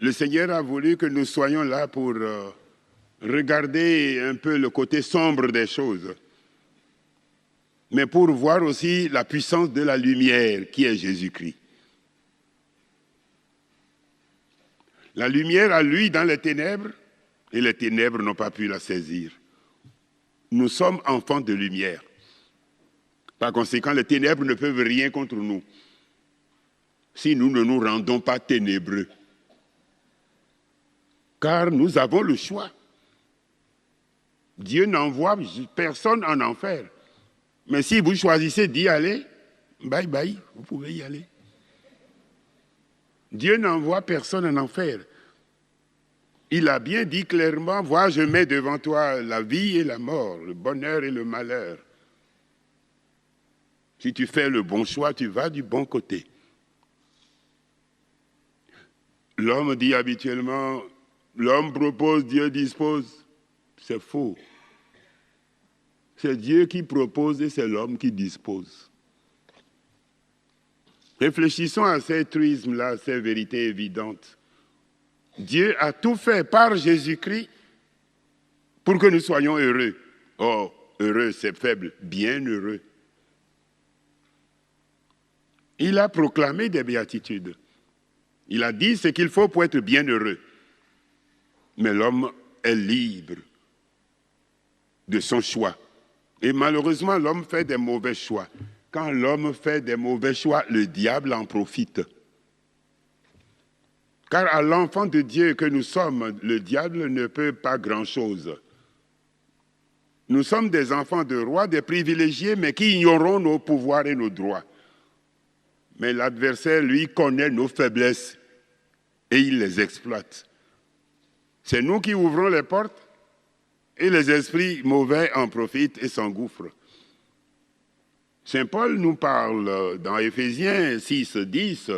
Le Seigneur a voulu que nous soyons là pour regarder un peu le côté sombre des choses, mais pour voir aussi la puissance de la lumière qui est Jésus-Christ. La lumière a lui dans les ténèbres et les ténèbres n'ont pas pu la saisir. Nous sommes enfants de lumière. Par conséquent, les ténèbres ne peuvent rien contre nous si nous ne nous rendons pas ténébreux. Car nous avons le choix. Dieu n'envoie personne en enfer. Mais si vous choisissez d'y aller, bye bye, vous pouvez y aller. Dieu n'envoie personne en enfer. Il a bien dit clairement, vois, je mets devant toi la vie et la mort, le bonheur et le malheur. Si tu fais le bon choix, tu vas du bon côté. L'homme dit habituellement, l'homme propose, Dieu dispose. C'est faux. C'est Dieu qui propose et c'est l'homme qui dispose. Réfléchissons à ces truismes-là, ces vérités évidentes. Dieu a tout fait par Jésus-Christ pour que nous soyons heureux. Oh, heureux, c'est faible, bien heureux. Il a proclamé des béatitudes. Il a dit ce qu'il faut pour être bien heureux. Mais l'homme est libre de son choix. Et malheureusement, l'homme fait des mauvais choix. Quand l'homme fait des mauvais choix, le diable en profite. Car à l'enfant de Dieu que nous sommes, le diable ne peut pas grand-chose. Nous sommes des enfants de rois, des privilégiés, mais qui ignorons nos pouvoirs et nos droits. Mais l'adversaire, lui, connaît nos faiblesses et il les exploite. C'est nous qui ouvrons les portes et les esprits mauvais en profitent et s'engouffrent. Saint Paul nous parle dans Éphésiens 6, 10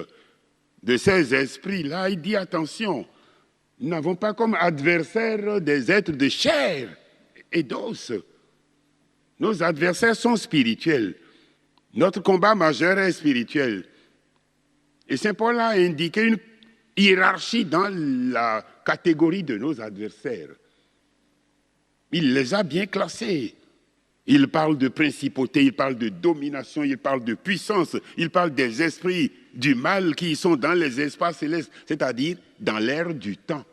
de ces esprits-là. Il dit attention, nous n'avons pas comme adversaires des êtres de chair et d'os. Nos adversaires sont spirituels. Notre combat majeur est spirituel. Et Saint Paul a indiqué une hiérarchie dans la catégorie de nos adversaires. Il les a bien classés. Il parle de principauté, il parle de domination, il parle de puissance, il parle des esprits du mal qui sont dans les espaces célestes, c'est-à-dire dans l'air du temps.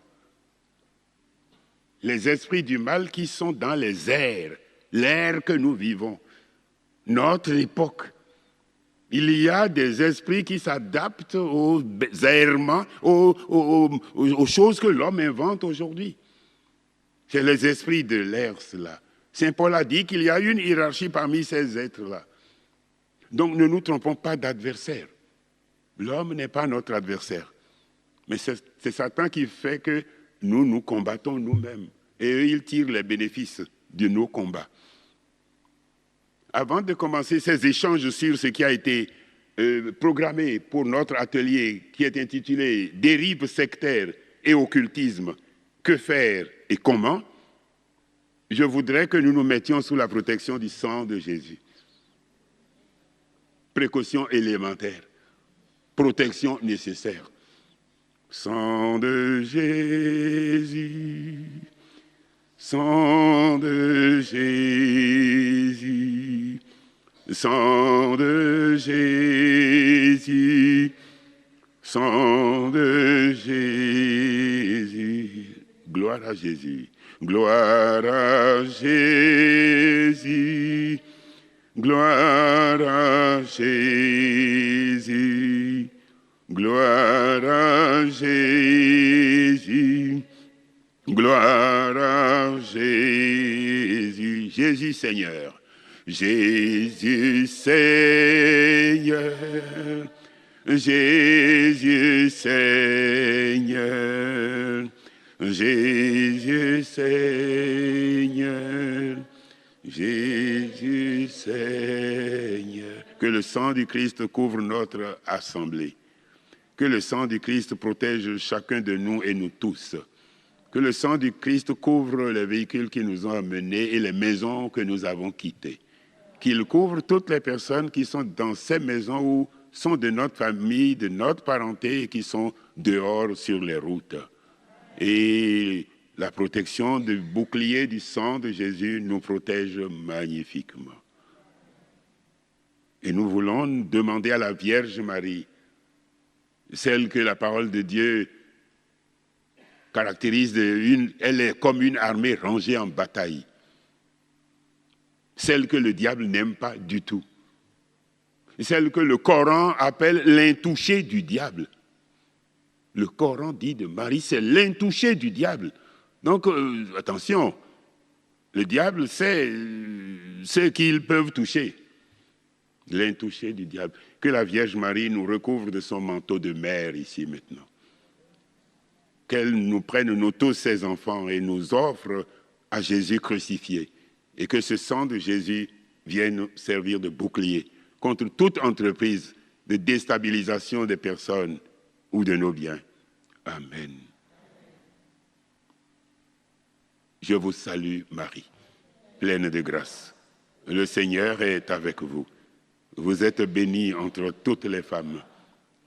Les esprits du mal qui sont dans les airs, l'air que nous vivons, notre époque. Il y a des esprits qui s'adaptent aux errements, aux choses que l'homme invente aujourd'hui. C'est les esprits de l'air, cela. Saint Paul a dit qu'il y a une hiérarchie parmi ces êtres-là. Donc ne nous trompons pas d'adversaire. L'homme n'est pas notre adversaire. Mais c'est Satan qui fait que nous nous combattons nous-mêmes. Et eux, ils tirent les bénéfices de nos combats. Avant de commencer ces échanges sur ce qui a été programmé pour notre atelier qui est intitulé « Dérives sectaires et occultisme, que faire et comment ?» je voudrais que nous nous mettions sous la protection du sang de Jésus. Précaution élémentaire, protection nécessaire. Sang de Jésus, sang de Jésus, sang de Jésus, sang de Jésus. Gloire à Jésus. Gloire à Jésus, gloire à Jésus, gloire à Jésus, gloire à Jésus. Jésus Seigneur, Jésus Seigneur, Jésus Seigneur. Jésus Seigneur, Jésus Seigneur. Que le sang du Christ couvre notre assemblée. Que le sang du Christ protège chacun de nous et nous tous. Que le sang du Christ couvre les véhicules qui nous ont amenés et les maisons que nous avons quittées. Qu'il couvre toutes les personnes qui sont dans ces maisons ou sont de notre famille, de notre parenté et qui sont dehors sur les routes. Et la protection du bouclier du sang de Jésus nous protège magnifiquement. Et nous voulons demander à la Vierge Marie, celle que la parole de Dieu caractérise, elle est comme une armée rangée en bataille. Celle que le diable n'aime pas du tout. Celle que le Coran appelle l'intouché du diable. Le Coran dit de Marie, c'est l'intouché du diable. Donc, attention, le diable sait ce qu'ils peuvent toucher. L'intouché du diable. Que la Vierge Marie nous recouvre de son manteau de mère ici maintenant. Qu'elle nous prenne, nous tous, ses enfants, et nous offre à Jésus crucifié. Et que ce sang de Jésus vienne servir de bouclier contre toute entreprise de déstabilisation des personnes ou de nos biens. Amen. Je vous salue, Marie, pleine de grâce. Le Seigneur est avec vous. Vous êtes bénie entre toutes les femmes.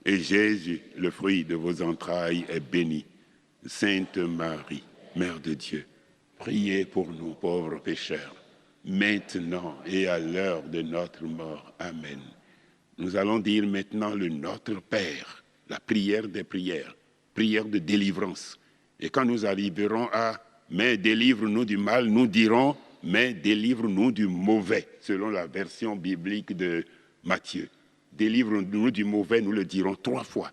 Et Jésus, le fruit de vos entrailles, est béni. Sainte Marie, Mère de Dieu, priez pour nous pauvres pécheurs, maintenant et à l'heure de notre mort. Amen. Nous allons dire maintenant le Notre Père, la prière des prières, prière de délivrance. Et quand nous arriverons à « Mais délivre-nous du mal », nous dirons « Mais délivre-nous du mauvais », selon la version biblique de Matthieu. Délivre-nous du mauvais, nous le dirons 3 fois.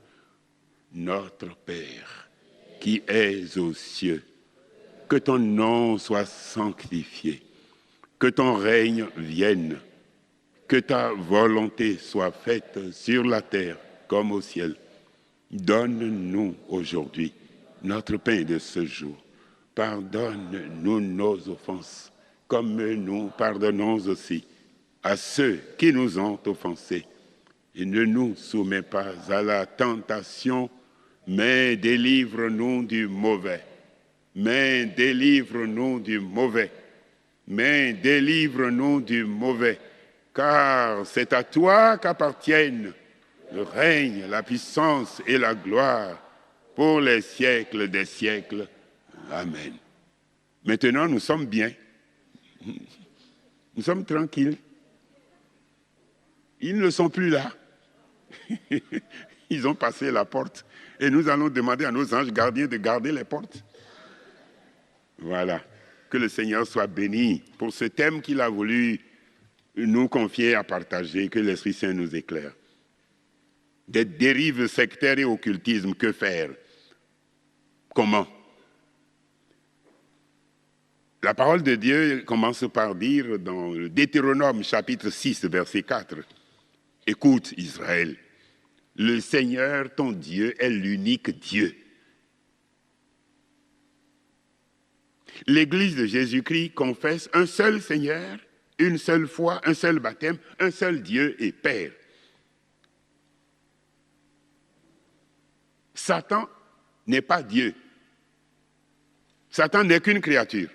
Notre Père, qui es aux cieux, que ton nom soit sanctifié, que ton règne vienne, que ta volonté soit faite sur la terre comme au ciel. Donne-nous aujourd'hui notre pain de ce jour. Pardonne-nous nos offenses, comme nous pardonnons aussi à ceux qui nous ont offensés. Et ne nous soumets pas à la tentation, mais délivre-nous du mauvais. Mais délivre-nous du mauvais. Mais délivre-nous du mauvais. Car c'est à toi qu'appartiennent le règne, la puissance et la gloire pour les siècles des siècles. Amen. Maintenant, nous sommes bien. Nous sommes tranquilles. Ils ne sont plus là. Ils ont passé la porte. Et nous allons demander à nos anges gardiens de garder les portes. Voilà. Que le Seigneur soit béni pour ce thème qu'il a voulu nous confier à partager. Que l'Esprit Saint nous éclaire. Des dérives sectaires et occultisme, que faire? Comment? La parole de Dieu commence par dire dans le Deutéronome chapitre 6, verset 4, « Écoute Israël, le Seigneur ton Dieu est l'unique Dieu. » L'Église de Jésus-Christ confesse un seul Seigneur, une seule foi, un seul baptême, un seul Dieu et Père. Satan n'est pas Dieu. Satan n'est qu'une créature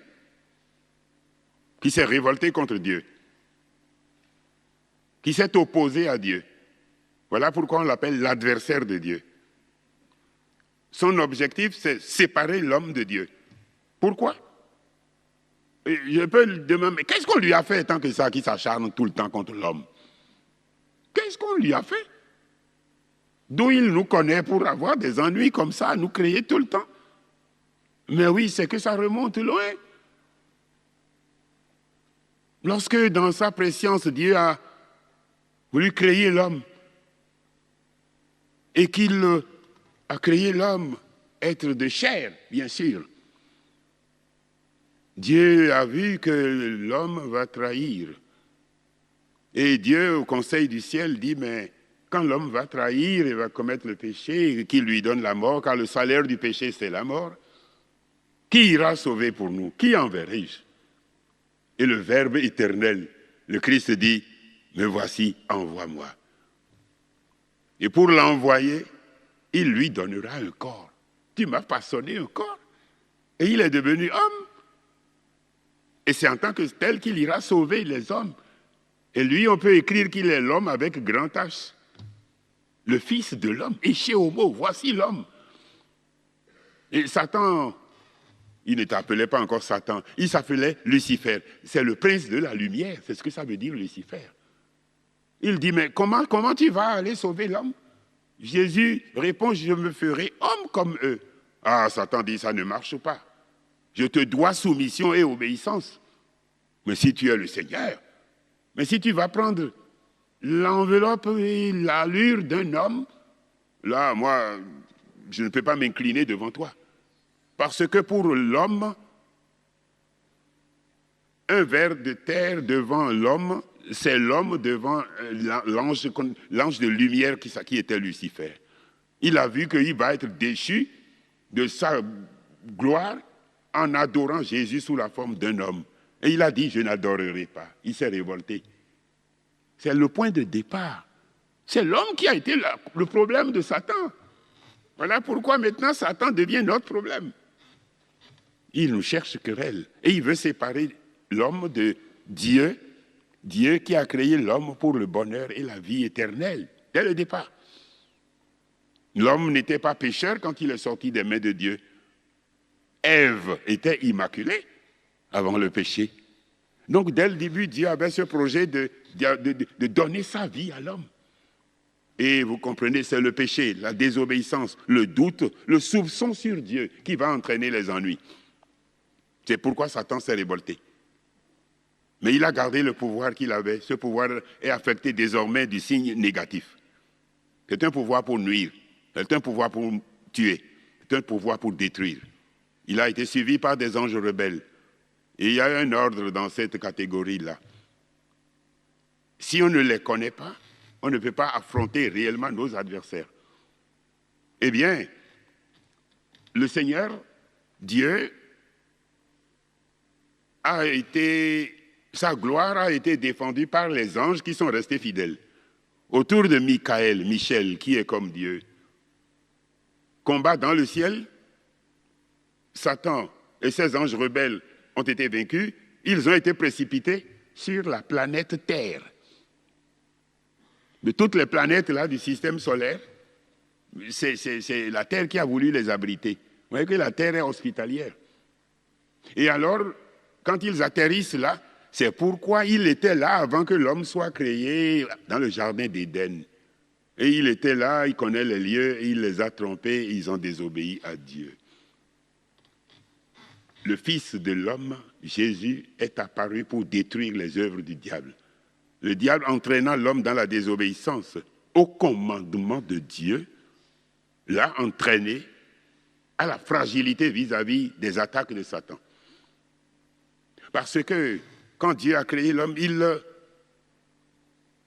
qui s'est révoltée contre Dieu, qui s'est opposée à Dieu. Voilà pourquoi on l'appelle l'adversaire de Dieu. Son objectif, c'est séparer l'homme de Dieu. Pourquoi? Je peux lui demander, mais qu'est-ce qu'on lui a fait tant que ça, qui s'acharne tout le temps contre l'homme? Qu'est-ce qu'on lui a fait? D'où il nous connaît pour avoir des ennuis comme ça, nous créer tout le temps. Mais oui, c'est que ça remonte loin. Lorsque dans sa préscience, Dieu a voulu créer l'homme et qu'il a créé l'homme être de chair, bien sûr, Dieu a vu que l'homme va trahir. Et Dieu, au conseil du ciel, dit, mais quand l'homme va trahir et va commettre le péché, qui lui donne la mort, car le salaire du péché, c'est la mort, qui ira sauver pour nous? Qui enverrai-je? Et le Verbe éternel, le Christ dit, me voici, envoie-moi. Et pour l'envoyer, il lui donnera un corps. Tu m'as façonné un corps. Et il est devenu homme. Et c'est en tant que tel qu'il ira sauver les hommes. Et lui, on peut écrire qu'il est l'homme avec grand H. le Fils de l'homme, Éché homo, voici l'homme. Et Satan, il ne t'appelait pas encore Satan, il s'appelait Lucifer. C'est le prince de la lumière, c'est ce que ça veut dire Lucifer. Il dit, mais comment tu vas aller sauver l'homme? Jésus répond, je me ferai homme comme eux. Ah, Satan dit, ça ne marche pas. Je te dois soumission et obéissance. Mais si tu es le Seigneur, mais si tu vas prendre l'enveloppe et l'allure d'un homme, là, moi, je ne peux pas m'incliner devant toi. Parce que pour l'homme, un ver de terre devant l'homme, c'est l'homme devant l'ange de lumière qui était Lucifer. Il a vu qu'il va être déchu de sa gloire en adorant Jésus sous la forme d'un homme. Et il a dit, je n'adorerai pas. Il s'est révolté. C'est le point de départ. C'est l'homme qui a été le problème de Satan. Voilà pourquoi maintenant Satan devient notre problème. Il nous cherche querelle. Et il veut séparer l'homme de Dieu, Dieu qui a créé l'homme pour le bonheur et la vie éternelle, dès le départ. L'homme n'était pas pécheur quand il est sorti des mains de Dieu. Ève était immaculée avant le péché. Donc dès le début, Dieu avait ce projet de donner sa vie à l'homme. Et vous comprenez, c'est le péché, la désobéissance, le doute, le soupçon sur Dieu qui va entraîner les ennuis. C'est pourquoi Satan s'est révolté. Mais il a gardé le pouvoir qu'il avait. Ce pouvoir est affecté désormais du signe négatif. C'est un pouvoir pour nuire. C'est un pouvoir pour tuer. C'est un pouvoir pour détruire. Il a été suivi par des anges rebelles. Et il y a un ordre dans cette catégorie-là. Si on ne les connaît pas, on ne peut pas affronter réellement nos adversaires. Eh bien, le Seigneur, Dieu, sa gloire a été défendue par les anges qui sont restés fidèles. Autour de Michel, qui est comme Dieu. Combat dans le ciel, Satan et ses anges rebelles ont été vaincus, ils ont été précipités sur la planète Terre. De toutes les planètes là, du système solaire, c'est la Terre qui a voulu les abriter. Vous voyez que la Terre est hospitalière. Et alors, quand ils atterrissent là, c'est pourquoi il était là avant que l'homme soit créé dans le jardin d'Éden. Et il était là, il connaît les lieux, et il les a trompés, et ils ont désobéi à Dieu. Le Fils de l'homme, Jésus, est apparu pour détruire les œuvres du diable. Le diable entraînant l'homme dans la désobéissance au commandement de Dieu, l'a entraîné à la fragilité vis-à-vis des attaques de Satan. Parce que quand Dieu a créé l'homme, il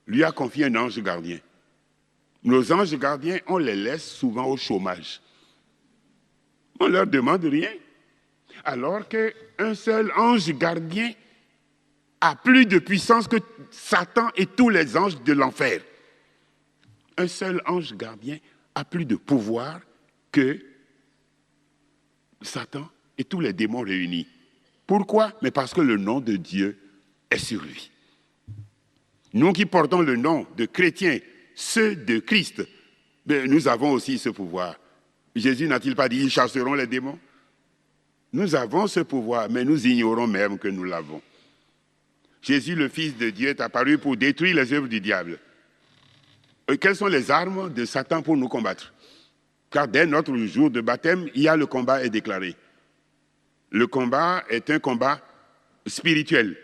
lui a confié un ange gardien. Nos anges gardiens, on les laisse souvent au chômage. On ne leur demande rien. Alors qu'un seul ange gardien a plus de puissance que Satan et tous les anges de l'enfer. Un seul ange gardien a plus de pouvoir que Satan et tous les démons réunis. Pourquoi? Mais parce que le nom de Dieu est sur lui. Nous qui portons le nom de chrétiens, ceux de Christ, nous avons aussi ce pouvoir. Jésus n'a-t-il pas dit, ils chasseront les démons? Nous avons ce pouvoir, mais nous ignorons même que nous l'avons. Jésus, le Fils de Dieu, est apparu pour détruire les œuvres du diable. Et quelles sont les armes de Satan pour nous combattre? Car dès notre jour de baptême, le combat est déclaré. Le combat est un combat spirituel.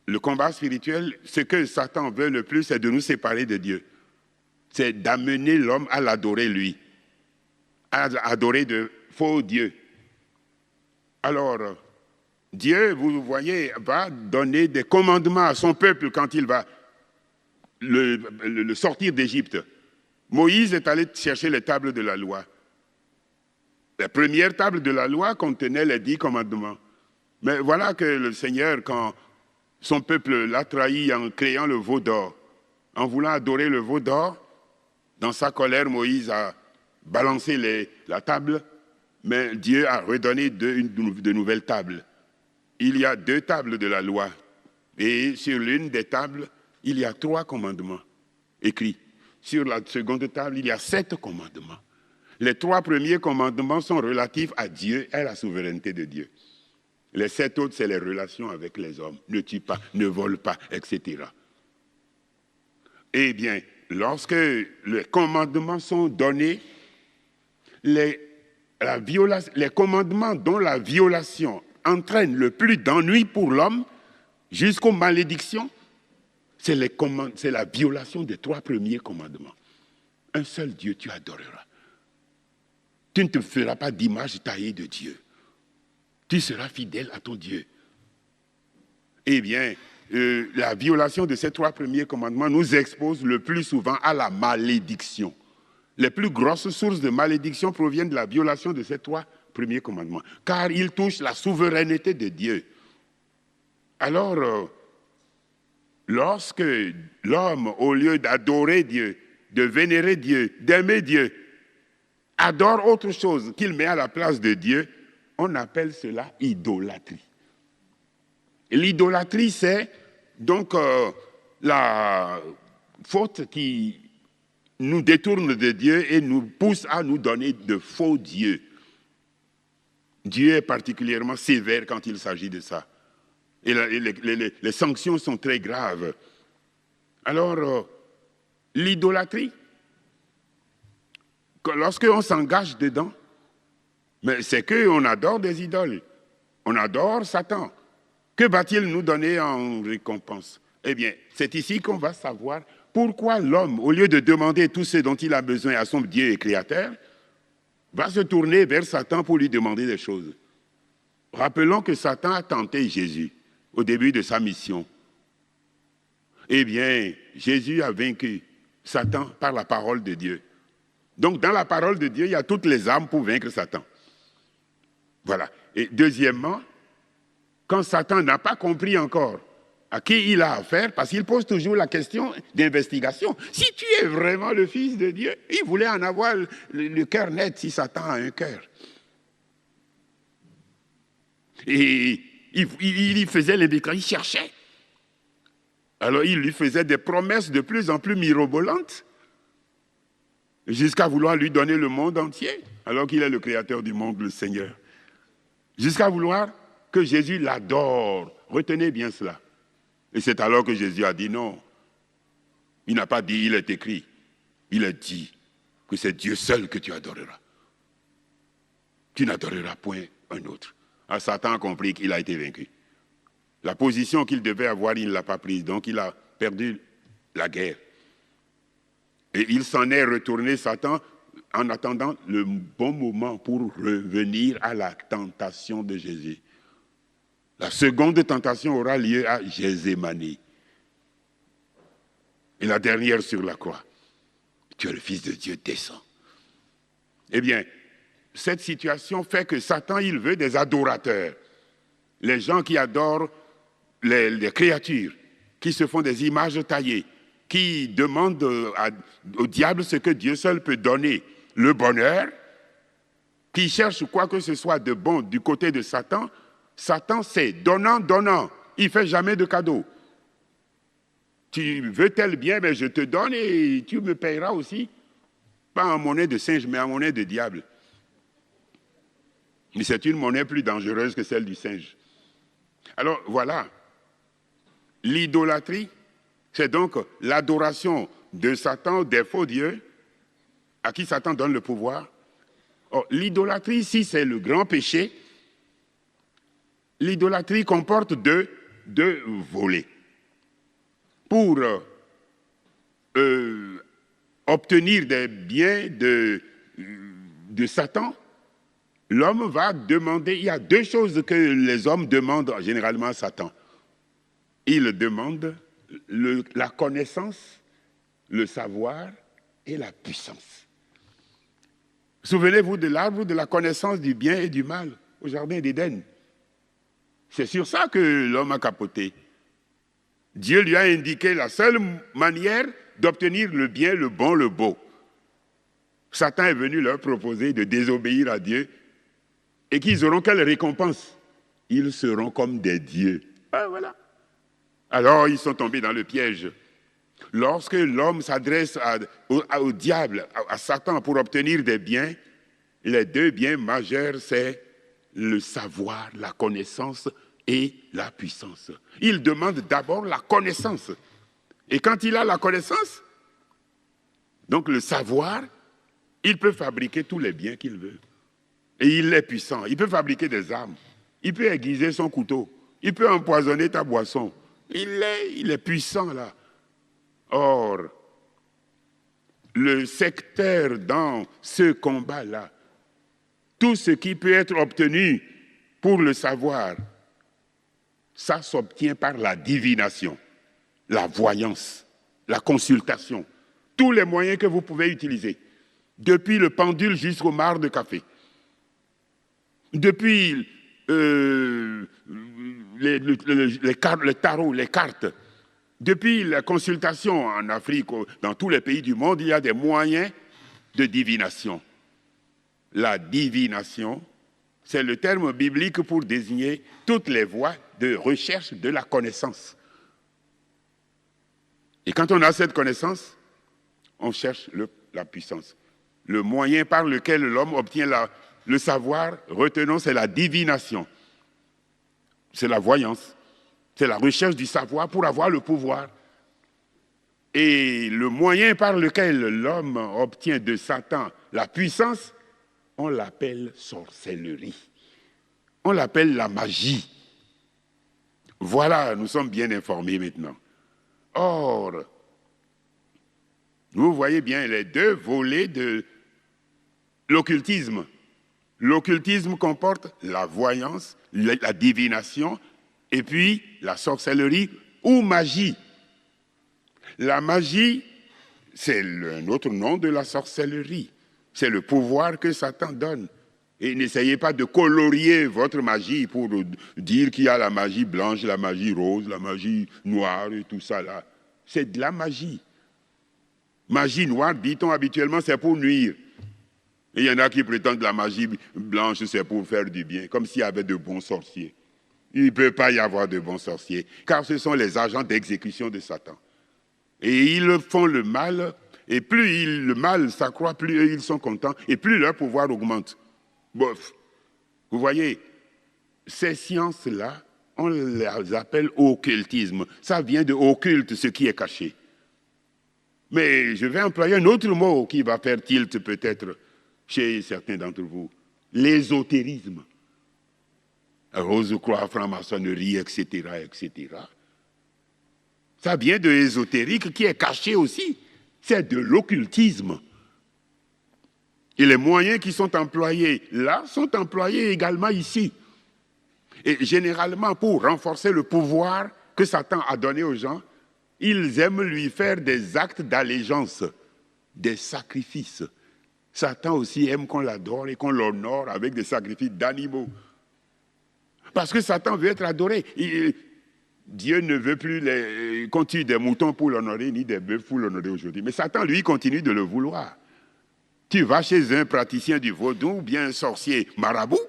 Le combat spirituel, ce que Satan veut le plus, c'est de nous séparer de Dieu. C'est d'amener l'homme à l'adorer lui, à adorer de faux dieux. Alors, Dieu, vous voyez, va donner des commandements à son peuple quand il va le sortir d'Égypte. Moïse est allé chercher les tables de la loi. La première table de la loi contenait les 10 commandements. Mais voilà que le Seigneur, quand son peuple l'a trahi en créant le veau d'or, en voulant adorer le veau d'or, dans sa colère, Moïse a balancé la table, mais Dieu a redonné de nouvelles tables. Il y a 2 tables de la loi. Et sur l'une des tables, il y a 3 commandements écrits. sur la seconde table, il y a 7 commandements. Les 3 premiers commandements sont relatifs à Dieu et à la souveraineté de Dieu. Les 7 autres, c'est les relations avec les hommes. Ne tue pas, ne vole pas, etc. Eh bien, lorsque les commandements sont donnés, les commandements dont la violation entraîne le plus d'ennui pour l'homme, jusqu'aux malédictions, c'est la violation des 3 premiers commandements. Un seul Dieu tu adoreras. Tu ne te feras pas d'image taillée de Dieu. Tu seras fidèle à ton Dieu. Eh bien, la violation de ces 3 premiers commandements nous expose le plus souvent à la malédiction. Les plus grosses sources de malédiction proviennent de la violation de ces 3 premiers commandements, car ils touchent la souveraineté de Dieu. Alors, lorsque l'homme, au lieu d'adorer Dieu, de vénérer Dieu, d'aimer Dieu, adore autre chose qu'il met à la place de Dieu, on appelle cela idolâtrie. Et l'idolâtrie, c'est donc la faute qui nous détourne de Dieu et nous pousse à nous donner de faux dieux. Dieu est particulièrement sévère quand il s'agit de ça. Et les sanctions sont très graves. Alors, l'idolâtrie, lorsqu'on s'engage dedans, mais c'est qu'on adore des idoles. On adore Satan. Que va-t-il nous donner en récompense? Eh bien, c'est ici qu'on va savoir pourquoi l'homme, au lieu de demander tout ce dont il a besoin à son Dieu et Créateur, va se tourner vers Satan pour lui demander des choses. Rappelons que Satan a tenté Jésus au début de sa mission. Eh bien, Jésus a vaincu Satan par la parole de Dieu. Donc, dans la parole de Dieu, il y a toutes les armes pour vaincre Satan. Voilà. Et deuxièmement, quand Satan n'a pas compris encore à qui il a affaire, parce qu'il pose toujours la question d'investigation. Si tu es vraiment le Fils de Dieu, il voulait en avoir le cœur net si Satan a un cœur. Et il faisait les déclarations, il cherchait. Alors il lui faisait des promesses de plus en plus mirobolantes, jusqu'à vouloir lui donner le monde entier, alors qu'il est le créateur du monde, le Seigneur. Jusqu'à vouloir que Jésus l'adore. Retenez bien cela. Et c'est alors que Jésus a dit non. Il n'a pas dit, il est écrit. Il a dit que c'est Dieu seul que tu adoreras. Tu n'adoreras point un autre. Ah, Satan a compris qu'il a été vaincu. La position qu'il devait avoir, il ne l'a pas prise. Donc il a perdu la guerre. Et il s'en est retourné, Satan, en attendant le bon moment pour revenir à la tentation de Jésus. La seconde tentation aura lieu à Gethsémane. Et la dernière sur la croix. Tu es le Fils de Dieu, descends. Eh bien, cette situation fait que Satan, il veut des adorateurs. Les gens qui adorent les créatures, qui se font des images taillées, qui demandent au diable ce que Dieu seul peut donner, le bonheur, qui cherchent quoi que ce soit de bon du côté de Satan. Satan, c'est donnant, donnant. Il ne fait jamais de cadeau. Tu veux tel bien, mais je te donne et tu me payeras aussi. Pas en monnaie de singe, mais en monnaie de diable. Mais c'est une monnaie plus dangereuse que celle du singe. Alors voilà, l'idolâtrie, c'est donc l'adoration de Satan, des faux dieux, à qui Satan donne le pouvoir. Or, l'idolâtrie, ici, c'est le grand péché. L'idolâtrie comporte deux volets. Pour obtenir des biens de Satan, l'homme va demander, il y a 2 choses que les hommes demandent généralement à Satan. Ils demandent la connaissance, le savoir et la puissance. Souvenez-vous de l'arbre de la connaissance du bien et du mal au jardin d'Éden. C'est sur ça que l'homme a capoté. Dieu lui a indiqué la seule manière d'obtenir le bien, le bon, le beau. Satan est venu leur proposer de désobéir à Dieu et qu'ils auront quelle récompense? Ils seront comme des dieux. Ah, voilà. Alors ils sont tombés dans le piège. Lorsque l'homme s'adresse au diable, à Satan pour obtenir des biens, les deux biens majeurs, c'est le savoir, la connaissance et la puissance. Il demande d'abord la connaissance. Et quand il a la connaissance, donc le savoir, il peut fabriquer tous les biens qu'il veut. Et il est puissant. Il peut fabriquer des armes. Il peut aiguiser son couteau. Il peut empoisonner ta boisson. Il est puissant là. Or, le secteur dans ce combat-là, tout ce qui peut être obtenu pour le savoir, ça s'obtient par la divination, la voyance, la consultation, tous les moyens que vous pouvez utiliser, depuis le pendule jusqu'au marc de café, depuis le tarot, les cartes, depuis la consultation en Afrique, dans tous les pays du monde, il y a des moyens de divination. La divination, c'est le terme biblique pour désigner toutes les voies de recherche de la connaissance. Et quand on a cette connaissance, on cherche la puissance. Le moyen par lequel l'homme obtient le savoir, retenons, c'est la divination. C'est la voyance. C'est la recherche du savoir pour avoir le pouvoir. Et le moyen par lequel l'homme obtient de Satan la puissance, on l'appelle sorcellerie. On l'appelle la magie. Voilà, nous sommes bien informés maintenant. Or, vous voyez bien les deux volets de l'occultisme. L'occultisme comporte la voyance, la divination, et puis la sorcellerie ou magie. La magie, c'est un autre nom de la sorcellerie. C'est le pouvoir que Satan donne. Et n'essayez pas de colorier votre magie pour dire qu'il y a la magie blanche, la magie rose, la magie noire et tout ça là. C'est de la magie. Magie noire, dit-on habituellement, c'est pour nuire. Et il y en a qui prétendent que la magie blanche, c'est pour faire du bien, comme s'il y avait de bons sorciers. Il ne peut pas y avoir de bons sorciers, car ce sont les agents d'exécution de Satan. Et ils font le mal, et plus le mal s'accroît, plus ils sont contents, et plus leur pouvoir augmente. Bof. Vous voyez, ces sciences-là, on les appelle occultisme. Ça vient de occulte, ce qui est caché. Mais je vais employer un autre mot qui va faire tilt peut-être chez certains d'entre vous. L'ésotérisme. Rose-croix, franc-maçonnerie, etc., etc. Ça vient de l'ésotérique qui est caché aussi. C'est de l'occultisme. Et les moyens qui sont employés là sont employés également ici. Et généralement, pour renforcer le pouvoir que Satan a donné aux gens, ils aiment lui faire des actes d'allégeance, des sacrifices. Satan aussi aime qu'on l'adore et qu'on l'honore avec des sacrifices d'animaux. Parce que Satan veut être adoré. Dieu ne veut plus qu'on tue des moutons pour l'honorer, ni des bœufs pour l'honorer aujourd'hui. Mais Satan, lui, continue de le vouloir. Tu vas chez un praticien du vaudou ou bien un sorcier marabout,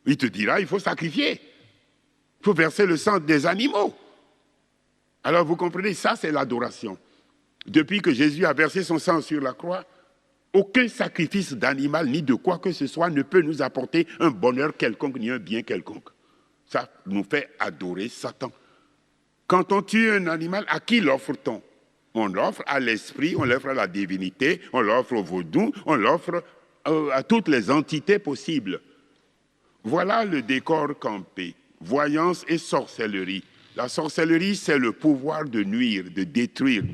il te dira, il faut sacrifier. Il faut verser le sang des animaux. Alors vous comprenez, ça c'est l'adoration. Depuis que Jésus a versé son sang sur la croix, aucun sacrifice d'animal ni de quoi que ce soit ne peut nous apporter un bonheur quelconque ni un bien quelconque. Ça nous fait adorer Satan. Quand on tue un animal, à qui l'offre-t-on? On l'offre à l'esprit, on l'offre à la divinité, on l'offre au vaudou, on l'offre à toutes les entités possibles. Voilà le décor campé. Voyance et sorcellerie. La sorcellerie, c'est le pouvoir de nuire, de détruire.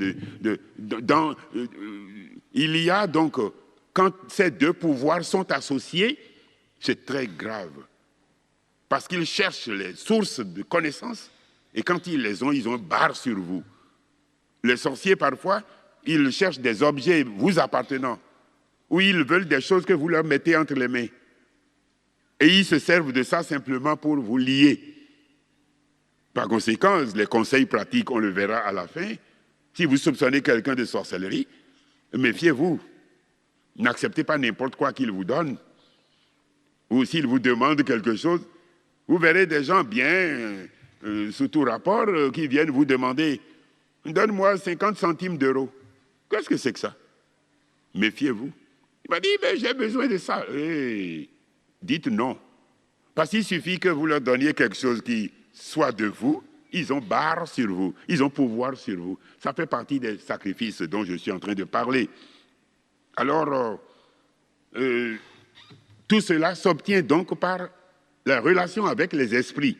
Il y a donc, quand ces deux pouvoirs sont associés, c'est très grave. Parce qu'ils cherchent les sources de connaissances et quand ils les ont, ils ont barre sur vous. Les sorciers, parfois, ils cherchent des objets vous appartenant ou ils veulent des choses que vous leur mettez entre les mains. Et ils se servent de ça simplement pour vous lier. Par conséquent, les conseils pratiques, on le verra à la fin. Si vous soupçonnez quelqu'un de sorcellerie, méfiez-vous. N'acceptez pas n'importe quoi qu'il vous donne. Ou s'il vous demande quelque chose, vous verrez des gens bien, sous tout rapport, qui viennent vous demander Donne-moi 50 centimes d'euros. Qu'est-ce que c'est que ça? Méfiez-vous. Il m'a dit, mais j'ai besoin de ça. Hey, dites non. Parce qu'il suffit que vous leur donniez quelque chose qui soit de vous, ils ont barre sur vous, ils ont pouvoir sur vous. Ça fait partie des sacrifices dont je suis en train de parler. Alors, tout cela s'obtient donc par la relation avec les esprits.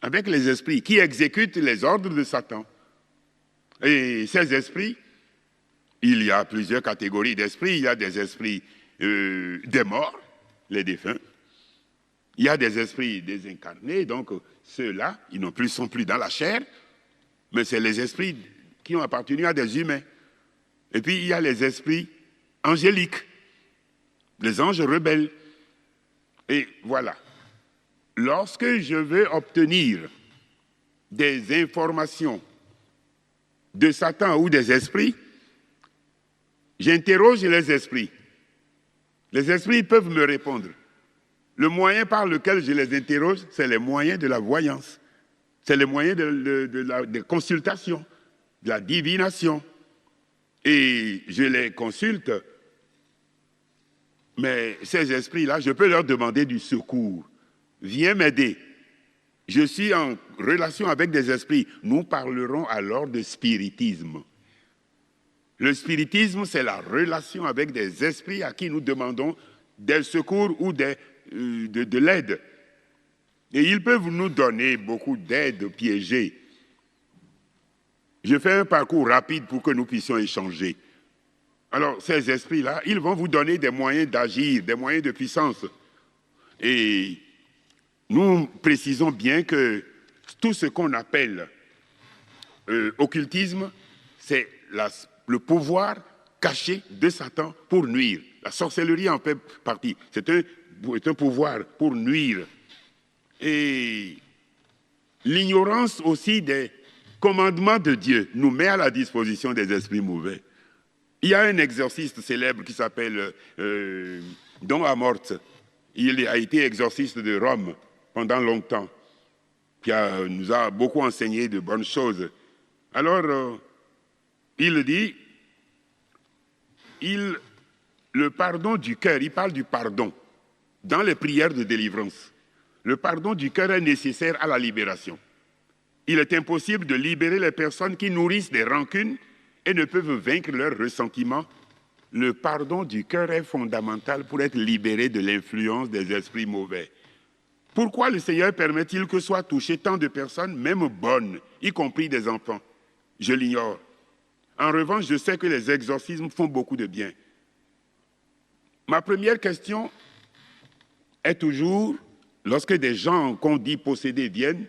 Avec les esprits qui exécutent les ordres de Satan. Et ces esprits, il y a plusieurs catégories d'esprits. Il y a des esprits des morts, les défunts. Il y a des esprits désincarnés, donc ceux-là, ils sont plus dans la chair, mais c'est les esprits qui ont appartenu à des humains. Et puis il y a les esprits angéliques, les anges rebelles. Et voilà. Lorsque je veux obtenir des informations de Satan ou des esprits, j'interroge les esprits. Les esprits peuvent me répondre. Le moyen par lequel je les interroge, c'est les moyens de la voyance. C'est les moyens de la consultation, de la divination. Et je les consulte, mais ces esprits-là, je peux leur demander du secours. Viens m'aider. Je suis en relation avec des esprits. Nous parlerons alors de spiritisme. Le spiritisme, c'est la relation avec des esprits à qui nous demandons des secours ou de l'aide. Et ils peuvent nous donner beaucoup d'aide piégée. Je fais un parcours rapide pour que nous puissions échanger. Alors, ces esprits-là, ils vont vous donner des moyens d'agir, des moyens de puissance. Et nous précisons bien que tout ce qu'on appelle occultisme, c'est le pouvoir caché de Satan pour nuire. La sorcellerie en fait partie. C'est un pouvoir pour nuire. Et l'ignorance aussi des commandements de Dieu nous met à la disposition des esprits mauvais. Il y a un exorciste célèbre qui s'appelle Don Amort. Il a été exorciste de Rome pendant longtemps, qui nous a beaucoup enseigné de bonnes choses. Alors, il dit, le pardon du cœur, il parle du pardon dans les prières de délivrance. Le pardon du cœur est nécessaire à la libération. Il est impossible de libérer les personnes qui nourrissent des rancunes et ne peuvent vaincre leurs ressentiments. Le pardon du cœur est fondamental pour être libéré de l'influence des esprits mauvais. Pourquoi le Seigneur permet-il que soient touchées tant de personnes, même bonnes, y compris des enfants? Je l'ignore. En revanche, je sais que les exorcismes font beaucoup de bien. Ma première question est toujours, lorsque des gens qu'on dit possédés viennent,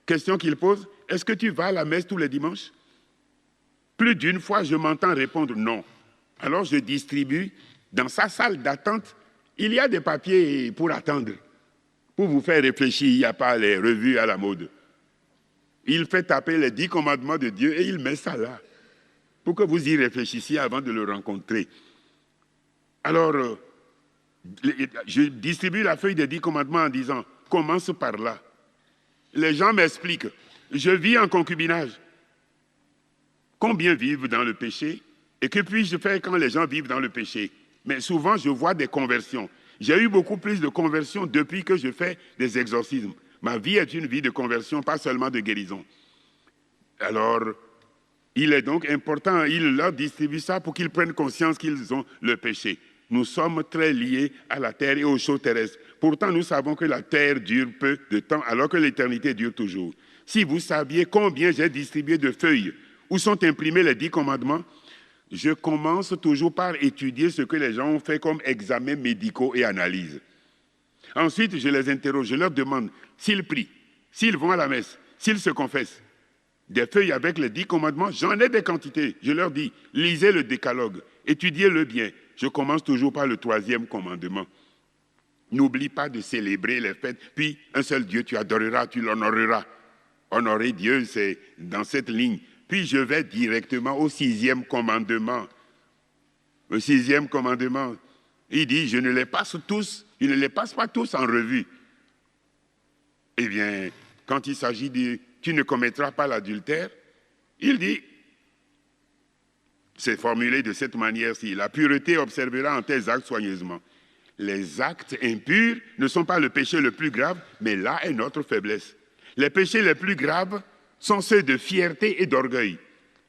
question qu'ils posent, est-ce que tu vas à la messe tous les dimanches? Plus d'une fois, je m'entends répondre non. Alors je distribue, dans sa salle d'attente, il y a des papiers pour attendre. Pour vous faire réfléchir, il n'y a pas les revues à la mode. Il fait taper les 10 commandements de Dieu et il met ça là, pour que vous y réfléchissiez avant de le rencontrer. Alors, je distribue la feuille des 10 commandements en disant, commence par là. Les gens m'expliquent, je vis en concubinage. Combien vivent dans le péché? Et que puis-je faire quand les gens vivent dans le péché? Mais souvent, je vois des conversions. J'ai eu beaucoup plus de conversions depuis que je fais des exorcismes. Ma vie est une vie de conversion, pas seulement de guérison. Alors, il est donc important, il leur distribue ça pour qu'ils prennent conscience qu'ils ont le péché. Nous sommes très liés à la terre et aux choses terrestres. Pourtant, nous savons que la terre dure peu de temps, alors que l'éternité dure toujours. Si vous saviez combien j'ai distribué de feuilles où sont imprimés les 10 commandements, je commence toujours par étudier ce que les gens ont fait comme examens médicaux et analyses. Ensuite, je les interroge, je leur demande s'ils prient, s'ils vont à la messe, s'ils se confessent. Des feuilles avec les 10 commandements, j'en ai des quantités. Je leur dis, lisez le décalogue, étudiez-le bien. Je commence toujours par le 3e commandement. N'oublie pas de célébrer les fêtes, puis un seul Dieu tu adoreras, tu l'honoreras. Honorer Dieu, c'est dans cette ligne. Puis je vais directement au 6e commandement. Le 6e commandement, il dit, je ne les passe pas tous en revue. Eh bien, quand il s'agit de tu ne commettras pas l'adultère, Il dit, c'est formulé de cette manière-ci, la pureté observera en tes actes soigneusement. Les actes impurs ne sont pas le péché le plus grave, mais là est notre faiblesse. Les péchés les plus graves sont ceux de fierté et d'orgueil.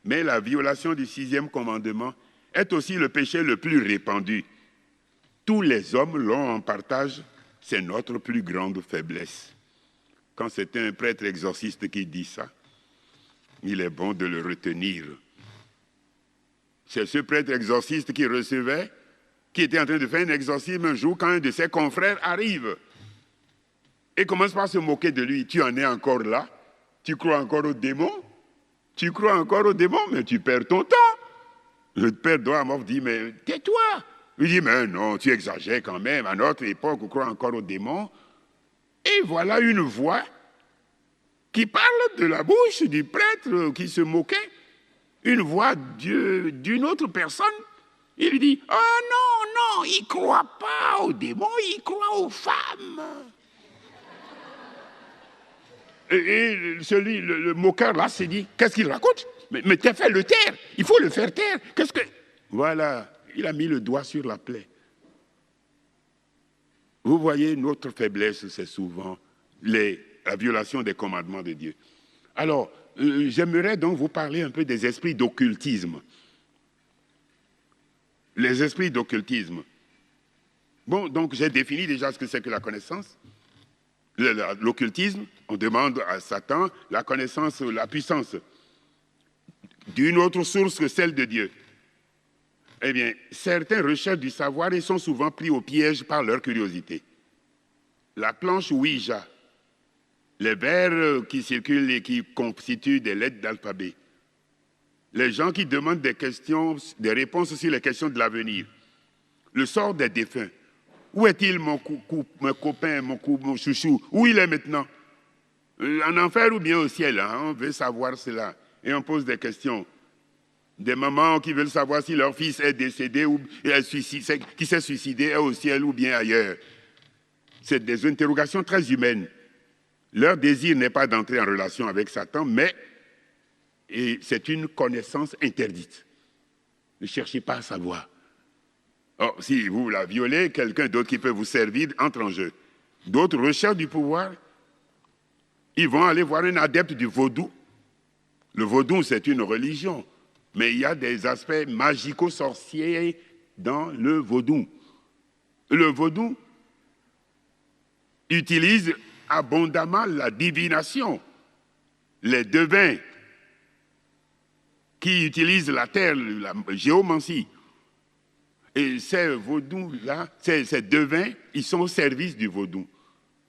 Mais la violation du 6e commandement est aussi le péché le plus répandu. Tous les hommes l'ont en partage, c'est notre plus grande faiblesse. Quand c'est un prêtre exorciste qui dit ça, il est bon de le retenir. C'est ce prêtre exorciste qui recevait, qui était en train de faire un exorcisme un jour quand un de ses confrères arrive et commence par se moquer de lui. Tu en es encore là? Tu crois encore aux démons? Tu crois encore aux démons, mais tu perds ton temps. Le père Douamov dit, mais tais-toi. Il dit, mais non, tu exagères quand même. À notre époque, on croit encore aux démons. Et voilà une voix qui parle de la bouche du prêtre qui se moquait. Une voix d'une autre personne. Il lui dit, oh non, il ne croit pas aux démons, il croit aux femmes. Et le moqueur là s'est dit, qu'est-ce qu'il raconte? Mais t'as fait le taire, il faut le faire taire. Qu'est-ce que... Voilà, il a mis le doigt sur la plaie. Vous voyez, notre faiblesse, c'est souvent la violation des commandements de Dieu. Alors, j'aimerais donc vous parler un peu des esprits d'occultisme. Les esprits d'occultisme. Bon, donc j'ai défini déjà ce que c'est que la connaissance. L'occultisme, on demande à Satan la connaissance, la puissance d'une autre source que celle de Dieu. Eh bien, certains recherchent du savoir et sont souvent pris au piège par leur curiosité. La planche Ouija, les vers qui circulent et qui constituent des lettres d'alphabet, les gens qui demandent des questions, des réponses sur les questions de l'avenir, le sort des défunts. Où est-il mon copain, mon chouchou? Où il est maintenant? En enfer ou bien au ciel? Hein? On veut savoir cela. Et on pose des questions. Des mamans qui veulent savoir si leur fils est décédé ou qui s'est suicidé est au ciel ou bien ailleurs. C'est des interrogations très humaines. Leur désir n'est pas d'entrer en relation avec Satan, mais c'est une connaissance interdite. Ne cherchez pas à savoir. Or, si vous la violez, quelqu'un d'autre qui peut vous servir entre en jeu. D'autres recherchent du pouvoir. Ils vont aller voir un adepte du vaudou. Le vaudou, c'est une religion. Mais il y a des aspects magico-sorciers dans le vaudou. Le vaudou utilise abondamment la divination. Les devins qui utilisent la terre, la géomancie. Et ces vaudous-là, ces devins, ils sont au service du vaudou.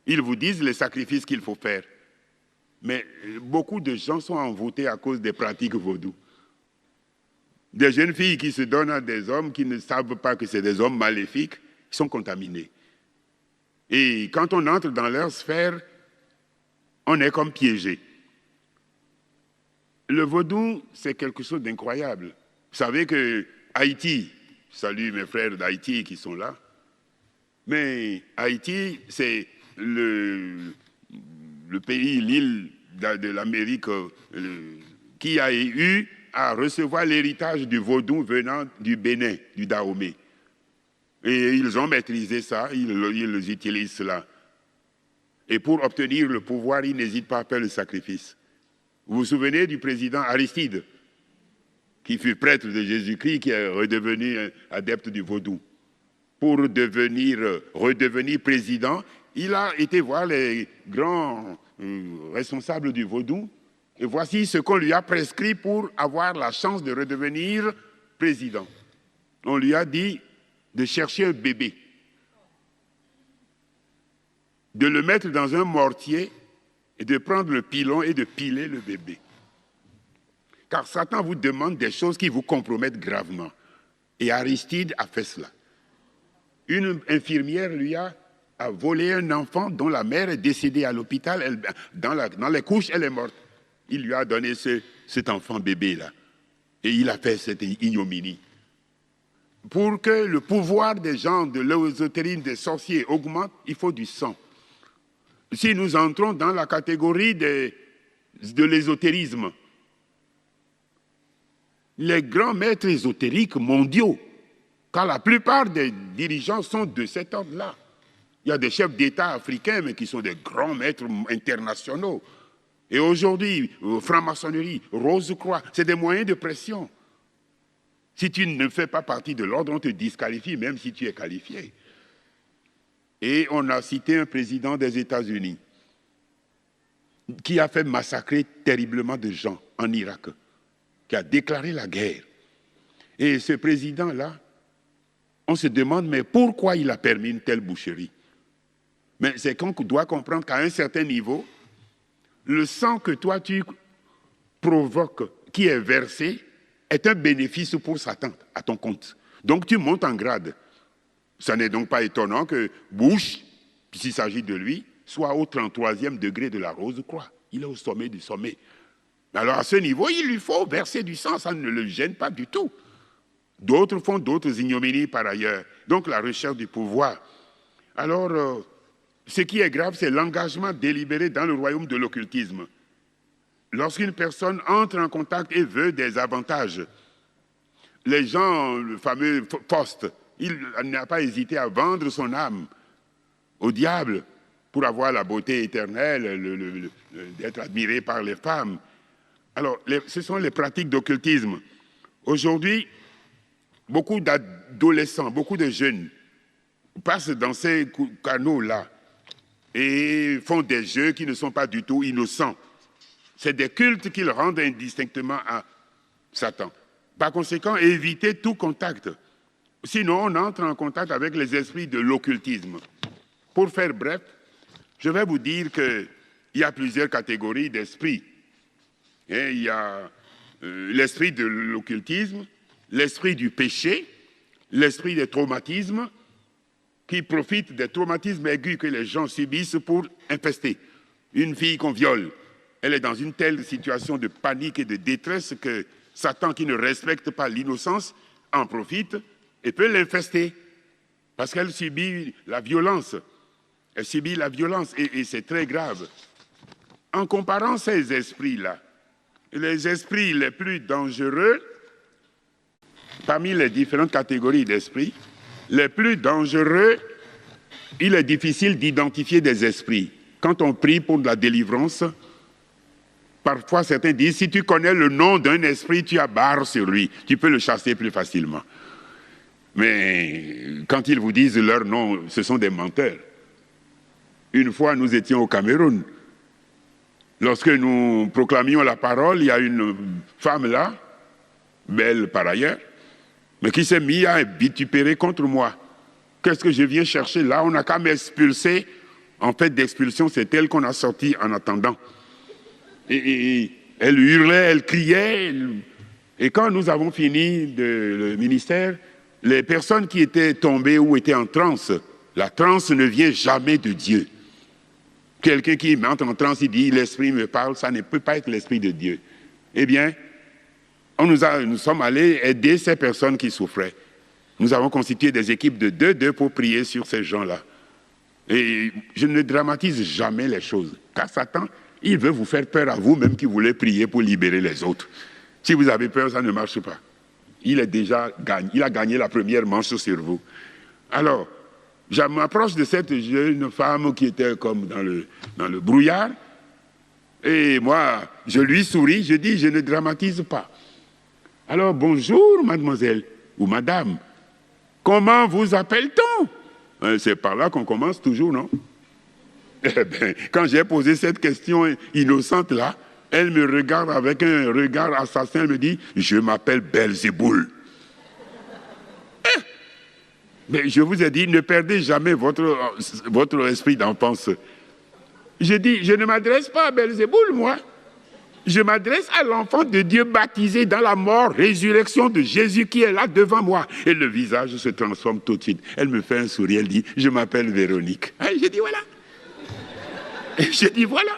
Ils vous disent les sacrifices qu'il faut faire. Mais beaucoup de gens sont envoûtés à cause des pratiques vaudou. Des jeunes filles qui se donnent à des hommes qui ne savent pas que c'est des hommes maléfiques, ils sont contaminés. Et quand on entre dans leur sphère, on est comme piégé. Le vaudou, c'est quelque chose d'incroyable. Vous savez que Haïti, je salue mes frères d'Haïti qui sont là, mais Haïti, c'est le pays, l'île de l'Amérique qui a eu à recevoir l'héritage du vaudou venant du Bénin, du Dahomey. Et ils ont maîtrisé ça, ils utilisent cela. Et pour obtenir le pouvoir, ils n'hésitent pas à faire le sacrifice. Vous vous souvenez du président Aristide, qui fut prêtre de Jésus-Christ, qui est redevenu adepte du vaudou. Pour redevenir président, il a été voir les grands responsables du vaudou. Et voici ce qu'on lui a prescrit pour avoir la chance de redevenir président. On lui a dit de chercher un bébé, de le mettre dans un mortier et de prendre le pilon et de piler le bébé. Car Satan vous demande des choses qui vous compromettent gravement. Et Aristide a fait cela. Une infirmière lui a volé un enfant dont la mère est décédée à l'hôpital. Dans les couches, elle est morte. Il lui a donné cet enfant bébé-là. Et il a fait cette ignominie. Pour que le pouvoir des gens, de l'ésotérisme, des sorciers augmente, il faut du sang. Si nous entrons dans la catégorie de l'ésotérisme, les grands maîtres ésotériques mondiaux, car la plupart des dirigeants sont de cet ordre-là. Il y a des chefs d'État africains, mais qui sont des grands maîtres internationaux. Et aujourd'hui, franc-maçonnerie, Rose-Croix, c'est des moyens de pression. Si tu ne fais pas partie de l'ordre, on te disqualifie, même si tu es qualifié. Et on a cité un président des États-Unis qui a fait massacrer terriblement de gens en Irak, qui a déclaré la guerre. Et ce président-là, on se demande, mais pourquoi il a permis une telle boucherie? Mais c'est qu'on doit comprendre qu'à un certain niveau, le sang que toi tu provoques, qui est versé, est un bénéfice pour Satan, à ton compte. Donc tu montes en grade. Ce n'est donc pas étonnant que Bush, s'il s'agit de lui, soit au 33e degré de la Rose-Croix. Il est au sommet du sommet. Alors à ce niveau, il lui faut verser du sang, ça ne le gêne pas du tout. D'autres font d'autres ignominies par ailleurs. Donc la recherche du pouvoir. Alors, ce qui est grave, c'est l'engagement délibéré dans le royaume de l'occultisme. Lorsqu'une personne entre en contact et veut des avantages, les gens, le fameux Faust, il n'a pas hésité à vendre son âme au diable pour avoir la beauté éternelle, d'être admiré par les femmes. Alors, ce sont les pratiques d'occultisme. Aujourd'hui, beaucoup d'adolescents, beaucoup de jeunes passent dans ces canaux-là et font des jeux qui ne sont pas du tout innocents. C'est des cultes qu'ils rendent indistinctement à Satan. Par conséquent, évitez tout contact. Sinon, on entre en contact avec les esprits de l'occultisme. Pour faire bref, je vais vous dire qu'il y a plusieurs catégories d'esprits. Et il y a l'esprit de l'occultisme, l'esprit du péché, l'esprit des traumatismes, qui profitent des traumatismes aigus que les gens subissent pour infester. Une fille qu'on viole, elle est dans une telle situation de panique et de détresse que Satan, qui ne respecte pas l'innocence, en profite et peut l'infester. Parce qu'elle subit la violence. Elle subit la violence et c'est très grave. En comparant ces esprits-là, les esprits les plus dangereux, parmi les différentes catégories d'esprits, les plus dangereux, il est difficile d'identifier des esprits. Quand on prie pour de la délivrance, parfois certains disent, si tu connais le nom d'un esprit, tu as barre sur lui, tu peux le chasser plus facilement. Mais quand ils vous disent leur nom, ce sont des menteurs. Une fois, nous étions au Cameroun. Lorsque nous proclamions la parole, il y a une femme là, belle par ailleurs, mais qui s'est mise à vitupérer contre moi. Qu'est-ce que je viens chercher là? On n'a qu'à m'expulser. En fait, d'expulsion, c'est elle qu'on a sortie en attendant. Et elle hurlait, elle criait. Et quand nous avons fini le ministère, les personnes qui étaient tombées ou étaient en transe, la transe ne vient jamais de Dieu. Quelqu'un qui entre en transe, il dit, l'esprit me parle, ça ne peut pas être l'esprit de Dieu. Eh bien, nous sommes allés aider ces personnes qui souffraient. Nous avons constitué des équipes de 2 pour prier sur ces gens-là. Et je ne dramatise jamais les choses. Car Satan, il veut vous faire peur à vous-même qui voulez prier pour libérer les autres. Si vous avez peur, ça ne marche pas. Il a gagné la première manche sur vous. Alors, je m'approche de cette jeune femme qui était comme dans le brouillard. Et moi, je lui souris, je dis, je ne dramatise pas. Alors, bonjour, mademoiselle ou madame. Comment vous appelle-t-on? C'est par là qu'on commence toujours, non? Eh bien, quand j'ai posé cette question innocente là, elle me regarde avec un regard assassin, elle me dit, je m'appelle Belzéboul. Mais je vous ai dit, ne perdez jamais votre esprit d'enfance. Je dis, je ne m'adresse pas à Belzéboul, moi. Je m'adresse à l'enfant de Dieu baptisé dans la mort, résurrection de Jésus qui est là devant moi. Et le visage se transforme tout de suite. Elle me fait un sourire, elle dit, je m'appelle Véronique. Et je dis, voilà. Et je dis, voilà.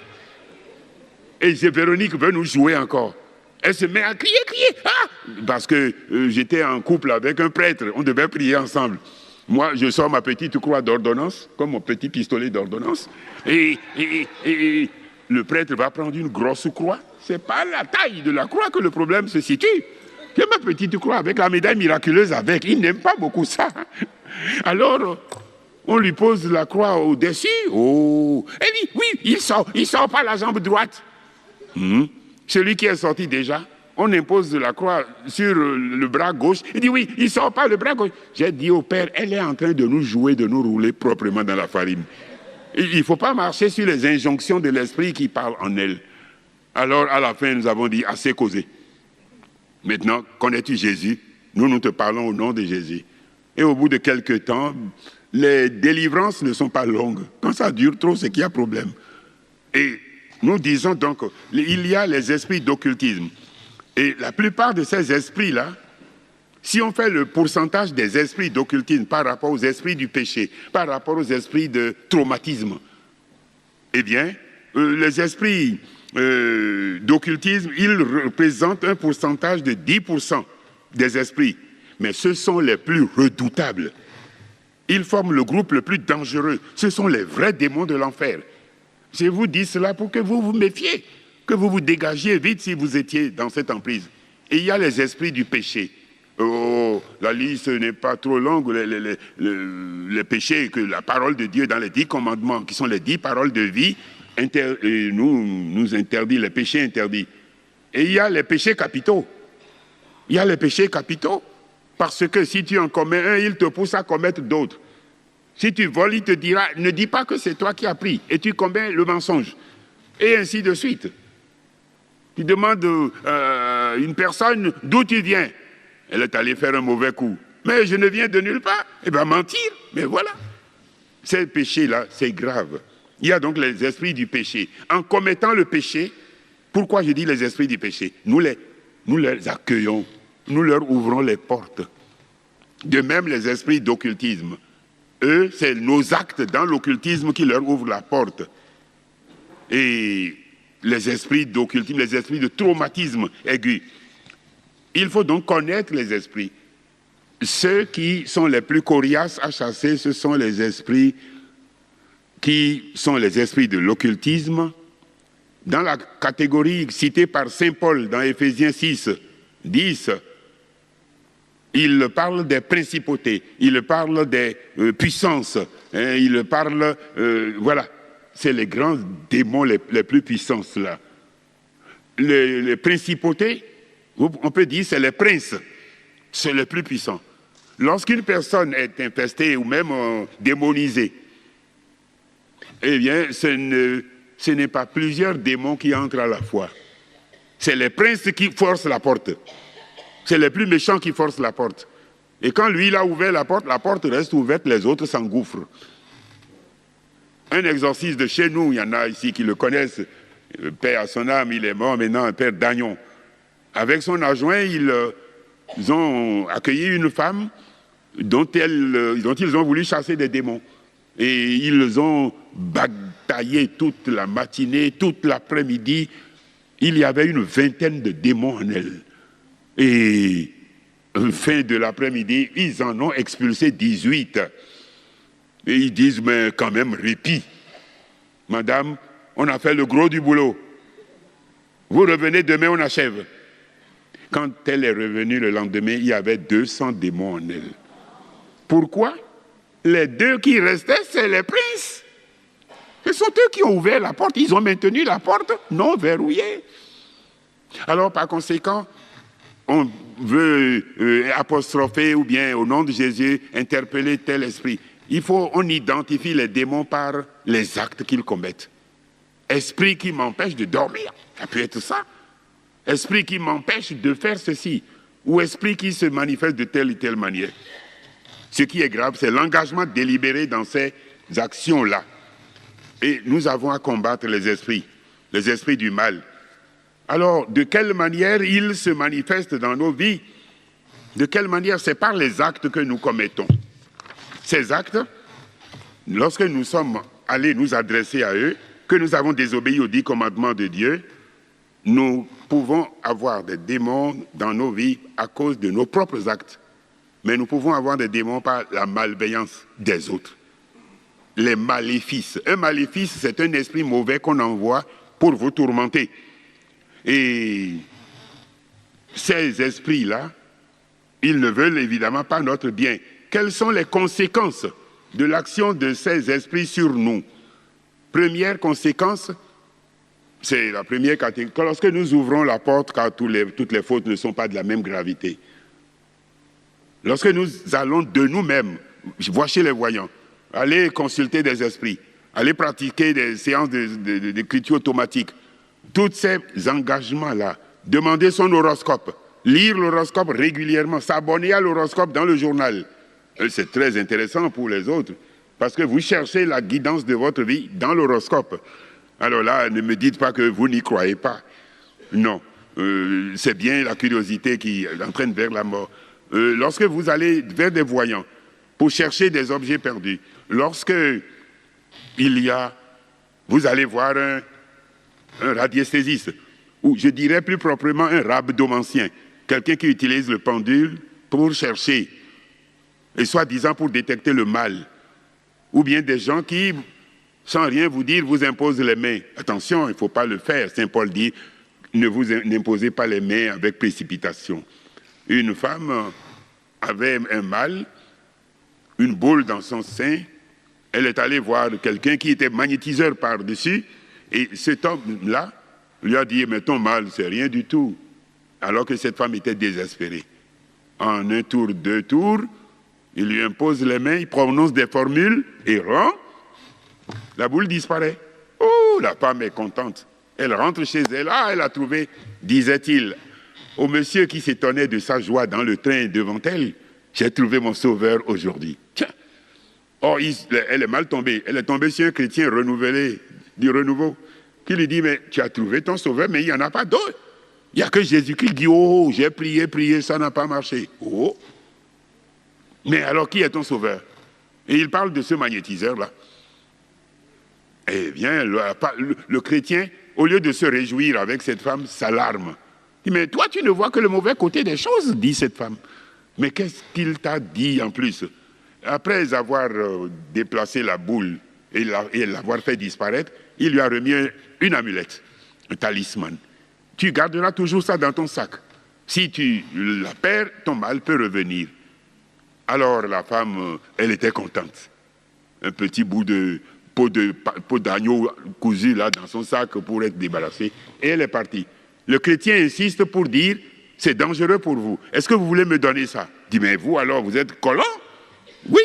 Et Véronique veut nous jouer encore. Elle se met à crier. Ah! Parce que j'étais en couple avec un prêtre, on devait prier ensemble. Moi, je sors ma petite croix d'ordonnance, comme mon petit pistolet d'ordonnance. Et le prêtre va prendre une grosse croix. Ce n'est pas la taille de la croix que le problème se situe. J'ai ma petite croix avec la médaille miraculeuse avec. Il n'aime pas beaucoup ça. Alors, on lui pose la croix au-dessus. Oh, elle dit, oui, il sort par la jambe droite. Celui qui est sorti déjà, on impose la croix sur le bras gauche. Il dit, oui, il sort par le bras gauche. J'ai dit au Père, elle est en train de nous jouer, de nous rouler proprement dans la farine. Il ne faut pas marcher sur les injonctions de l'esprit qui parle en elle. Alors, à la fin, nous avons dit, assez causé. Maintenant, connais-tu Jésus? Nous te parlons au nom de Jésus. Et au bout de quelques temps, les délivrances ne sont pas longues. Quand ça dure trop, c'est qu'il y a problème. Et nous disons donc, il y a les esprits d'occultisme. Et la plupart de ces esprits-là, si on fait le pourcentage des esprits d'occultisme par rapport aux esprits du péché, par rapport aux esprits de traumatisme, eh bien, les esprits d'occultisme, ils représentent un pourcentage de 10% des esprits. Mais ce sont les plus redoutables. Ils forment le groupe le plus dangereux. Ce sont les vrais démons de l'enfer. Je vous dis cela pour que vous vous méfiez, que vous vous dégagiez vite si vous étiez dans cette emprise. Et il y a les esprits du péché. Oh, la liste n'est pas trop longue, les péchés que la parole de Dieu dans les 10 commandements, qui sont les 10 paroles de vie, nous interdit, les péchés interdits. Et il y a les péchés capitaux. Il y a les péchés capitaux, parce que si tu en commets un, il te pousse à commettre d'autres. Si tu voles, il te dira, ne dis pas que c'est toi qui as pris, et tu commets le mensonge. Et ainsi de suite. Tu demandes à une personne d'où tu viens. Elle est allée faire un mauvais coup. Mais je ne viens de nulle part. Eh bien, mentir. Mais voilà. Ces péchés-là, c'est grave. Il y a donc les esprits du péché. En commettant le péché, pourquoi je dis les esprits du péché? Nous les accueillons. Nous leur ouvrons les portes. De même, les esprits d'occultisme. Eux, c'est nos actes dans l'occultisme qui leur ouvrent la porte. Et les esprits d'occultisme, les esprits de traumatisme aigu. Il faut donc connaître les esprits. Ceux qui sont les plus coriaces à chasser, ce sont les esprits qui sont les esprits de l'occultisme. Dans la catégorie citée par saint Paul dans Éphésiens 6, 10, il parle des principautés, il parle des puissances, hein, il parle, voilà, c'est les grands démons les plus puissants là. Les principautés, on peut dire c'est les princes, c'est les plus puissants. Lorsqu'une personne est infestée ou même démonisée, eh bien, ce n'est pas plusieurs démons qui entrent à la fois. C'est les princes qui forcent la porte. C'est les plus méchants qui forcent la porte. Et quand lui, il a ouvert la porte reste ouverte, les autres s'engouffrent. Un exorciste de chez nous, il y en a ici qui le connaissent, Père à son âme, il est mort maintenant, un Père Dagnon. Avec son adjoint, ils ont accueilli une femme dont ils ont voulu chasser des démons. Et ils ont bataillé toute la matinée, toute l'après-midi. Il y avait une vingtaine de démons en elle. Et fin de l'après-midi, ils en ont expulsé 18. Et ils disent, mais quand même, répit. Madame, on a fait le gros du boulot. Vous revenez demain, on achève. Quand elle est revenue le lendemain, il y avait 200 démons en elle. Pourquoi? Les deux qui restaient, c'est les princes. Ce sont eux qui ont ouvert la porte. Ils ont maintenu la porte non verrouillée. Alors, par conséquent, on veut apostropher ou bien, au nom de Jésus, interpeller tel esprit. On identifie les démons par les actes qu'ils commettent. Esprit qui m'empêche de dormir, ça peut être ça. Esprit qui m'empêche de faire ceci. Ou esprit qui se manifeste de telle ou telle manière. Ce qui est grave, c'est l'engagement délibéré dans ces actions-là. Et nous avons à combattre les esprits du mal. Alors, de quelle manière ils se manifestent dans nos vies? De quelle manière? C'est par les actes que nous commettons. Ces actes, lorsque nous sommes allés nous adresser à eux, que nous avons désobéi aux 10 commandements de Dieu, nous pouvons avoir des démons dans nos vies à cause de nos propres actes. Mais nous pouvons avoir des démons par la malveillance des autres. Les maléfices. Un maléfice, c'est un esprit mauvais qu'on envoie pour vous tourmenter. Et ces esprits-là, ils ne veulent évidemment pas notre bien. Quelles sont les conséquences de l'action de ces esprits sur nous? Première conséquence, c'est la première catégorie. Lorsque nous ouvrons la porte, car toutes les fautes ne sont pas de la même gravité. Lorsque nous allons de nous-mêmes, voir chez les voyants, aller consulter des esprits, aller pratiquer des séances d'écriture automatique, tous ces engagements-là, demander son horoscope, lire l'horoscope régulièrement, s'abonner à l'horoscope dans le journal, c'est très intéressant pour les autres, parce que vous cherchez la guidance de votre vie dans l'horoscope. Alors là, ne me dites pas que vous n'y croyez pas. Non, c'est bien la curiosité qui entraîne vers la mort. Lorsque vous allez vers des voyants pour chercher des objets perdus, lorsque vous allez voir un radiesthésiste, ou je dirais plus proprement un rhabdomancien, quelqu'un qui utilise le pendule pour chercher, et soi-disant pour détecter le mal, ou bien des gens qui, sans rien vous dire, vous imposent les mains. Attention, il ne faut pas le faire. Saint Paul dit, ne vous imposez pas les mains avec précipitation. Une femme avait un mal, une boule dans son sein. Elle est allée voir quelqu'un qui était magnétiseur par-dessus, et cet homme-là lui a dit, mais ton mal, c'est rien du tout. Alors que cette femme était désespérée. En un tour, 2 tours, il lui impose les mains, il prononce des formules, et la boule disparaît. Oh, la femme est contente. Elle rentre chez elle. Ah, elle a trouvé, disait-il, au monsieur qui s'étonnait de sa joie dans le train devant elle, j'ai trouvé mon sauveur aujourd'hui. Tiens. Or, elle est mal tombée. Elle est tombée sur un chrétien renouvelé, du renouveau, qui lui dit, mais tu as trouvé ton sauveur, mais il n'y en a pas d'autre. Il n'y a que Jésus-Christ qui dit, oh, j'ai prié, ça n'a pas marché. Oh. Mais alors, qui est ton sauveur? Et il parle de ce magnétiseur-là. Eh bien, le chrétien, au lieu de se réjouir avec cette femme, s'alarme. Il dit, mais toi, tu ne vois que le mauvais côté des choses, dit cette femme. Mais qu'est-ce qu'il t'a dit en plus? Après avoir déplacé la boule et l'avoir fait disparaître, il lui a remis une amulette, un talisman. Tu garderas toujours ça dans ton sac. Si tu la perds, ton mal peut revenir. Alors la femme, elle était contente. Un petit bout de peau d'agneau cousu là dans son sac pour être débarrassée. Et elle est partie. Le chrétien insiste pour dire, c'est dangereux pour vous. Est-ce que vous voulez me donner ça? Il dit, mais vous alors, vous êtes collant? Oui,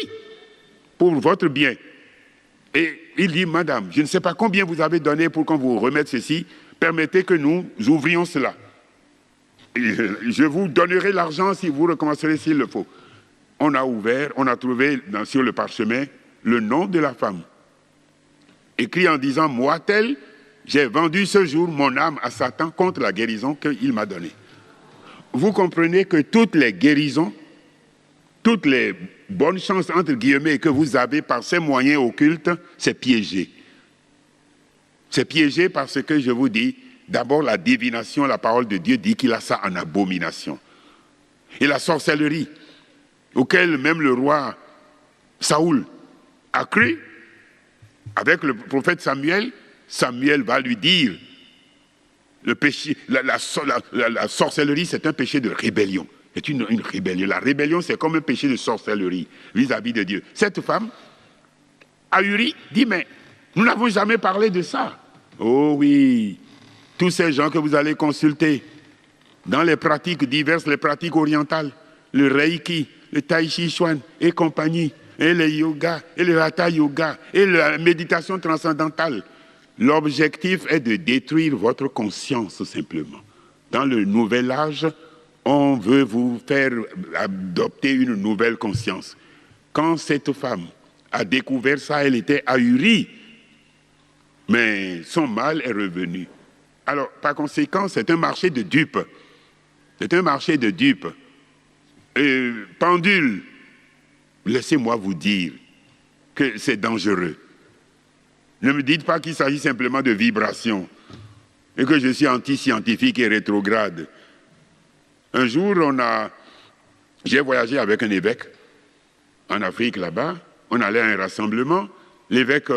pour votre bien. Et il dit, madame, je ne sais pas combien vous avez donné pour qu'on vous remette ceci. Permettez que nous ouvrions cela. Et je vous donnerai l'argent si vous recommencerez s'il le faut. On a ouvert, on a trouvé sur le parchemin le nom de la femme. Écrit en disant, moi tel, j'ai vendu ce jour mon âme à Satan contre la guérison qu'il m'a donnée. Vous comprenez que toutes les guérisons, toutes les bonnes chances, entre guillemets, que vous avez par ces moyens occultes, c'est piégé. C'est piégé parce que, je vous dis, d'abord la divination, la parole de Dieu dit qu'il a ça en abomination. Et la sorcellerie, auquel même le roi Saoul a cru, avec le prophète Samuel, Samuel va lui dire, le péché, la sorcellerie, c'est un péché de rébellion. C'est une rébellion. La rébellion, c'est comme un péché de sorcellerie vis-à-vis de Dieu. Cette femme, ahuri, dit, mais nous n'avons jamais parlé de ça. Oh oui, tous ces gens que vous allez consulter dans les pratiques diverses, les pratiques orientales, le Reiki, le Tai Chi Chuan et compagnie, et le yoga, et le Hatha Yoga, et la méditation transcendantale. L'objectif est de détruire votre conscience simplement. Dans le nouvel âge, on veut vous faire adopter une nouvelle conscience. Quand cette femme a découvert ça, elle était ahurie, mais son mal est revenu. Alors, par conséquent, c'est un marché de dupes. C'est un marché de dupes. Pendule, laissez-moi vous dire que c'est dangereux. Ne me dites pas qu'il s'agit simplement de vibrations et que je suis anti-scientifique et rétrograde. Un jour, j'ai voyagé avec un évêque en Afrique là-bas. On allait à un rassemblement. L'évêque,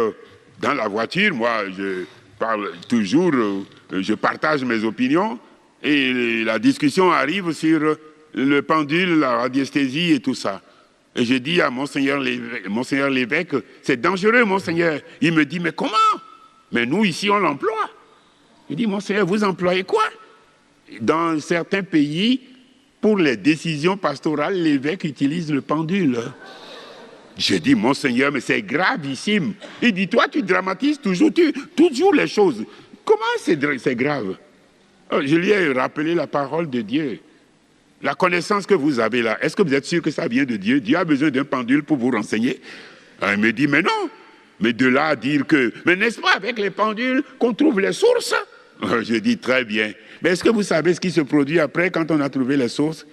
dans la voiture, moi, je parle toujours, je partage mes opinions. Et la discussion arrive sur le pendule, la radiesthésie et tout ça. Et je dis à Monseigneur l'évêque, c'est dangereux, Monseigneur. Il me dit, mais comment? Mais nous, ici, on l'emploie. Je dis, Monseigneur, vous employez quoi? Dans certains pays, pour les décisions pastorales, l'évêque utilise le pendule. Je dis, Monseigneur, mais c'est gravissime. Il dit, toi, tu dramatises toujours les choses. Comment c'est grave? Je lui ai rappelé la parole de Dieu. La connaissance que vous avez là, est-ce que vous êtes sûr que ça vient de Dieu? Dieu a besoin d'un pendule pour vous renseigner. Il me dit, mais non. Mais de là à dire que, mais n'est-ce pas avec les pendules qu'on trouve les sources? Je dis, très bien. Mais est-ce que vous savez ce qui se produit après quand on a trouvé les sources?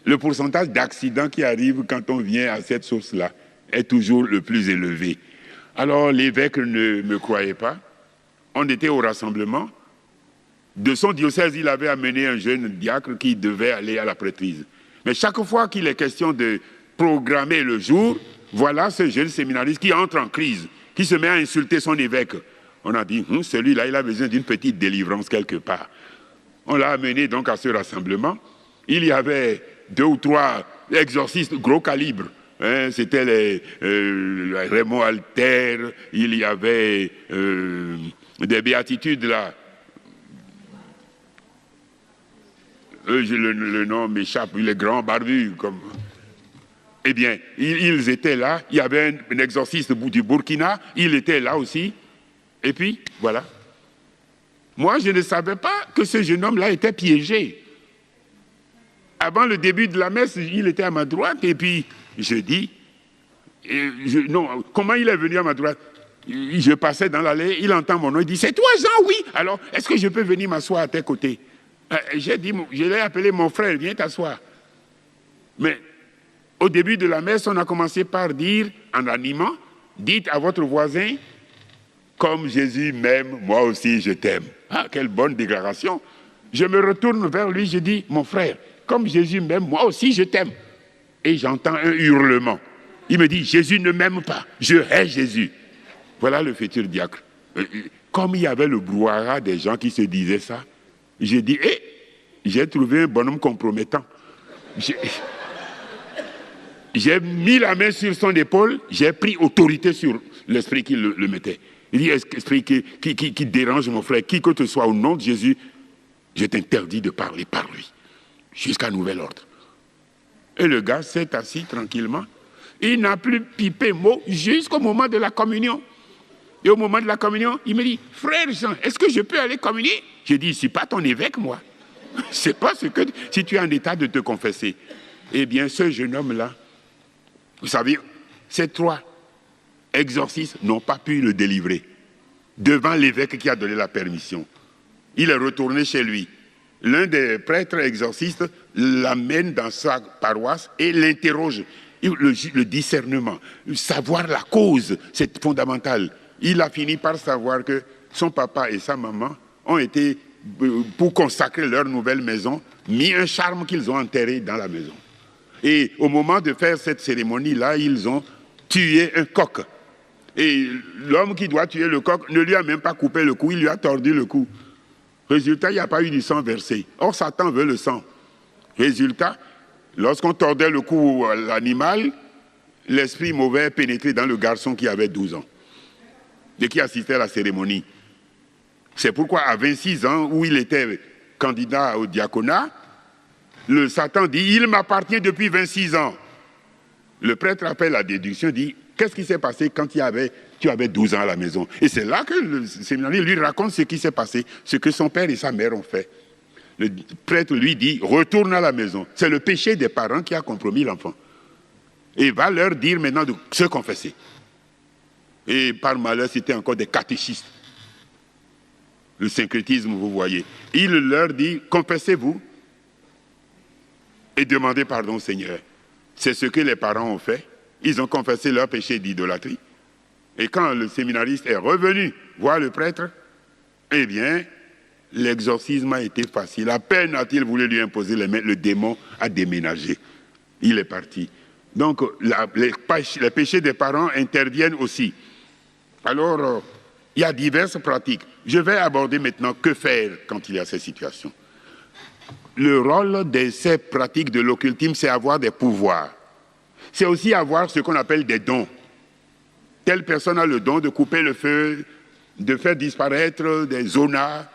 Le pourcentage d'accidents qui arrivent quand on vient à cette source-là est toujours le plus élevé. Alors l'évêque ne me croyait pas. On était au rassemblement. De son diocèse, il avait amené un jeune diacre qui devait aller à la prêtrise. Mais chaque fois qu'il est question de programmer le jour, voilà ce jeune séminariste qui entre en crise, qui se met à insulter son évêque. On a dit, celui-là, il a besoin d'une petite délivrance quelque part. On l'a amené donc à ce rassemblement. Il y avait 2 ou 3 exorcistes gros calibre. C'était les Raymond Alter, il y avait des béatitudes là. Le nom m'échappe, les grands barbus. Eh bien, ils étaient là. Il y avait un exorciste du Burkina, il était là aussi. Et puis, voilà. Moi, je ne savais pas que ce jeune homme-là était piégé. Avant le début de la messe, il était à ma droite, et puis je dis, non, comment il est venu à ma droite? Je passais dans l'allée, il entend mon nom, il dit, c'est toi Jean? Oui. Alors, est-ce que je peux venir m'asseoir à tes côtés? J'ai dit, je l'ai appelé mon frère, viens t'asseoir. Mais au début de la messe, on a commencé par dire, en animant, dites à votre voisin, comme Jésus m'aime, moi aussi je t'aime. Ah, quelle bonne déclaration. Je me retourne vers lui, je dis, mon frère, comme Jésus m'aime, moi aussi je t'aime. Et j'entends un hurlement. Il me dit, Jésus ne m'aime pas, je hais Jésus. Voilà le futur diacre. Comme il y avait le brouhaha des gens qui se disaient ça, j'ai dit, j'ai trouvé un bonhomme compromettant. J'ai mis la main sur son épaule, j'ai pris autorité sur l'esprit qui le mettait. Il dit, esprit qui dérange mon frère, qui que tu sois, au nom de Jésus, je t'interdis de parler par lui, jusqu'à nouvel ordre. Et le gars s'est assis tranquillement. Il n'a plus pipé mot jusqu'au moment de la communion. Et au moment de la communion, il me dit, frère Jean, est-ce que je peux aller communier? J'ai dit, je ne suis pas ton évêque, moi. C'est pas ce que... Si tu es en état de te confesser. Eh bien, ce jeune homme-là, vous savez, ces 3 exorcistes n'ont pas pu le délivrer devant l'évêque qui a donné la permission. Il est retourné chez lui. L'un des prêtres exorcistes l'amène dans sa paroisse et l'interroge. Le discernement, savoir la cause, c'est fondamental. Il a fini par savoir que son papa et sa maman ont été, pour consacrer leur nouvelle maison, mis un charme qu'ils ont enterré dans la maison. Et au moment de faire cette cérémonie-là, ils ont tué un coq. Et l'homme qui doit tuer le coq ne lui a même pas coupé le cou, il lui a tordu le cou. Résultat, il n'y a pas eu du sang versé. Or, Satan veut le sang. Résultat, lorsqu'on tordait le cou à l'animal, l'esprit mauvais pénétrait dans le garçon qui avait 12 ans et qui assistait à la cérémonie. C'est pourquoi, à 26 ans, où il était candidat au diaconat, le Satan dit, il m'appartient depuis 26 ans. Le prêtre appelle la déduction, dit, qu'est-ce qui s'est passé quand tu avais 12 ans à la maison? Et c'est là que le séminariste lui raconte ce qui s'est passé, ce que son père et sa mère ont fait. Le prêtre lui dit, retourne à la maison. C'est le péché des parents qui a compromis l'enfant. Et va leur dire maintenant de se confesser. Et par malheur, c'était encore des catéchistes. Le syncrétisme, vous voyez. Il leur dit, confessez-vous et demandez pardon au Seigneur. C'est ce que les parents ont fait. Ils ont confessé leur péché d'idolâtrie. Et quand le séminariste est revenu voir le prêtre, eh bien, l'exorcisme a été facile. À peine a-t-il voulu lui imposer les mains, le démon a déménagé. Il est parti. Donc, les péchés des parents interviennent aussi. Alors, il y a diverses pratiques. Je vais aborder maintenant que faire quand il y a ces situations. le rôle de ces pratiques de l'occultisme, c'est avoir des pouvoirs. C'est aussi avoir ce qu'on appelle des dons. Telle personne a le don de couper le feu, de faire disparaître des zonas,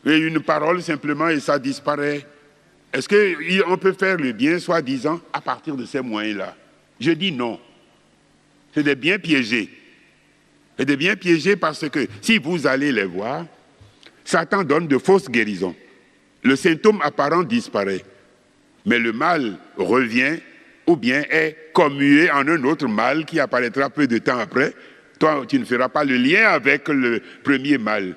et une parole simplement et ça disparaît. Est-ce qu'on peut faire le bien, soi-disant, à partir de ces moyens-là? Je dis non. C'est des biens piégés. C'est des biens piégés parce que si vous allez les voir, Satan donne de fausses guérisons. Le symptôme apparent disparaît, mais le mal revient ou bien est commué en un autre mal qui apparaîtra peu de temps après. Toi, tu ne feras pas le lien avec le premier mal.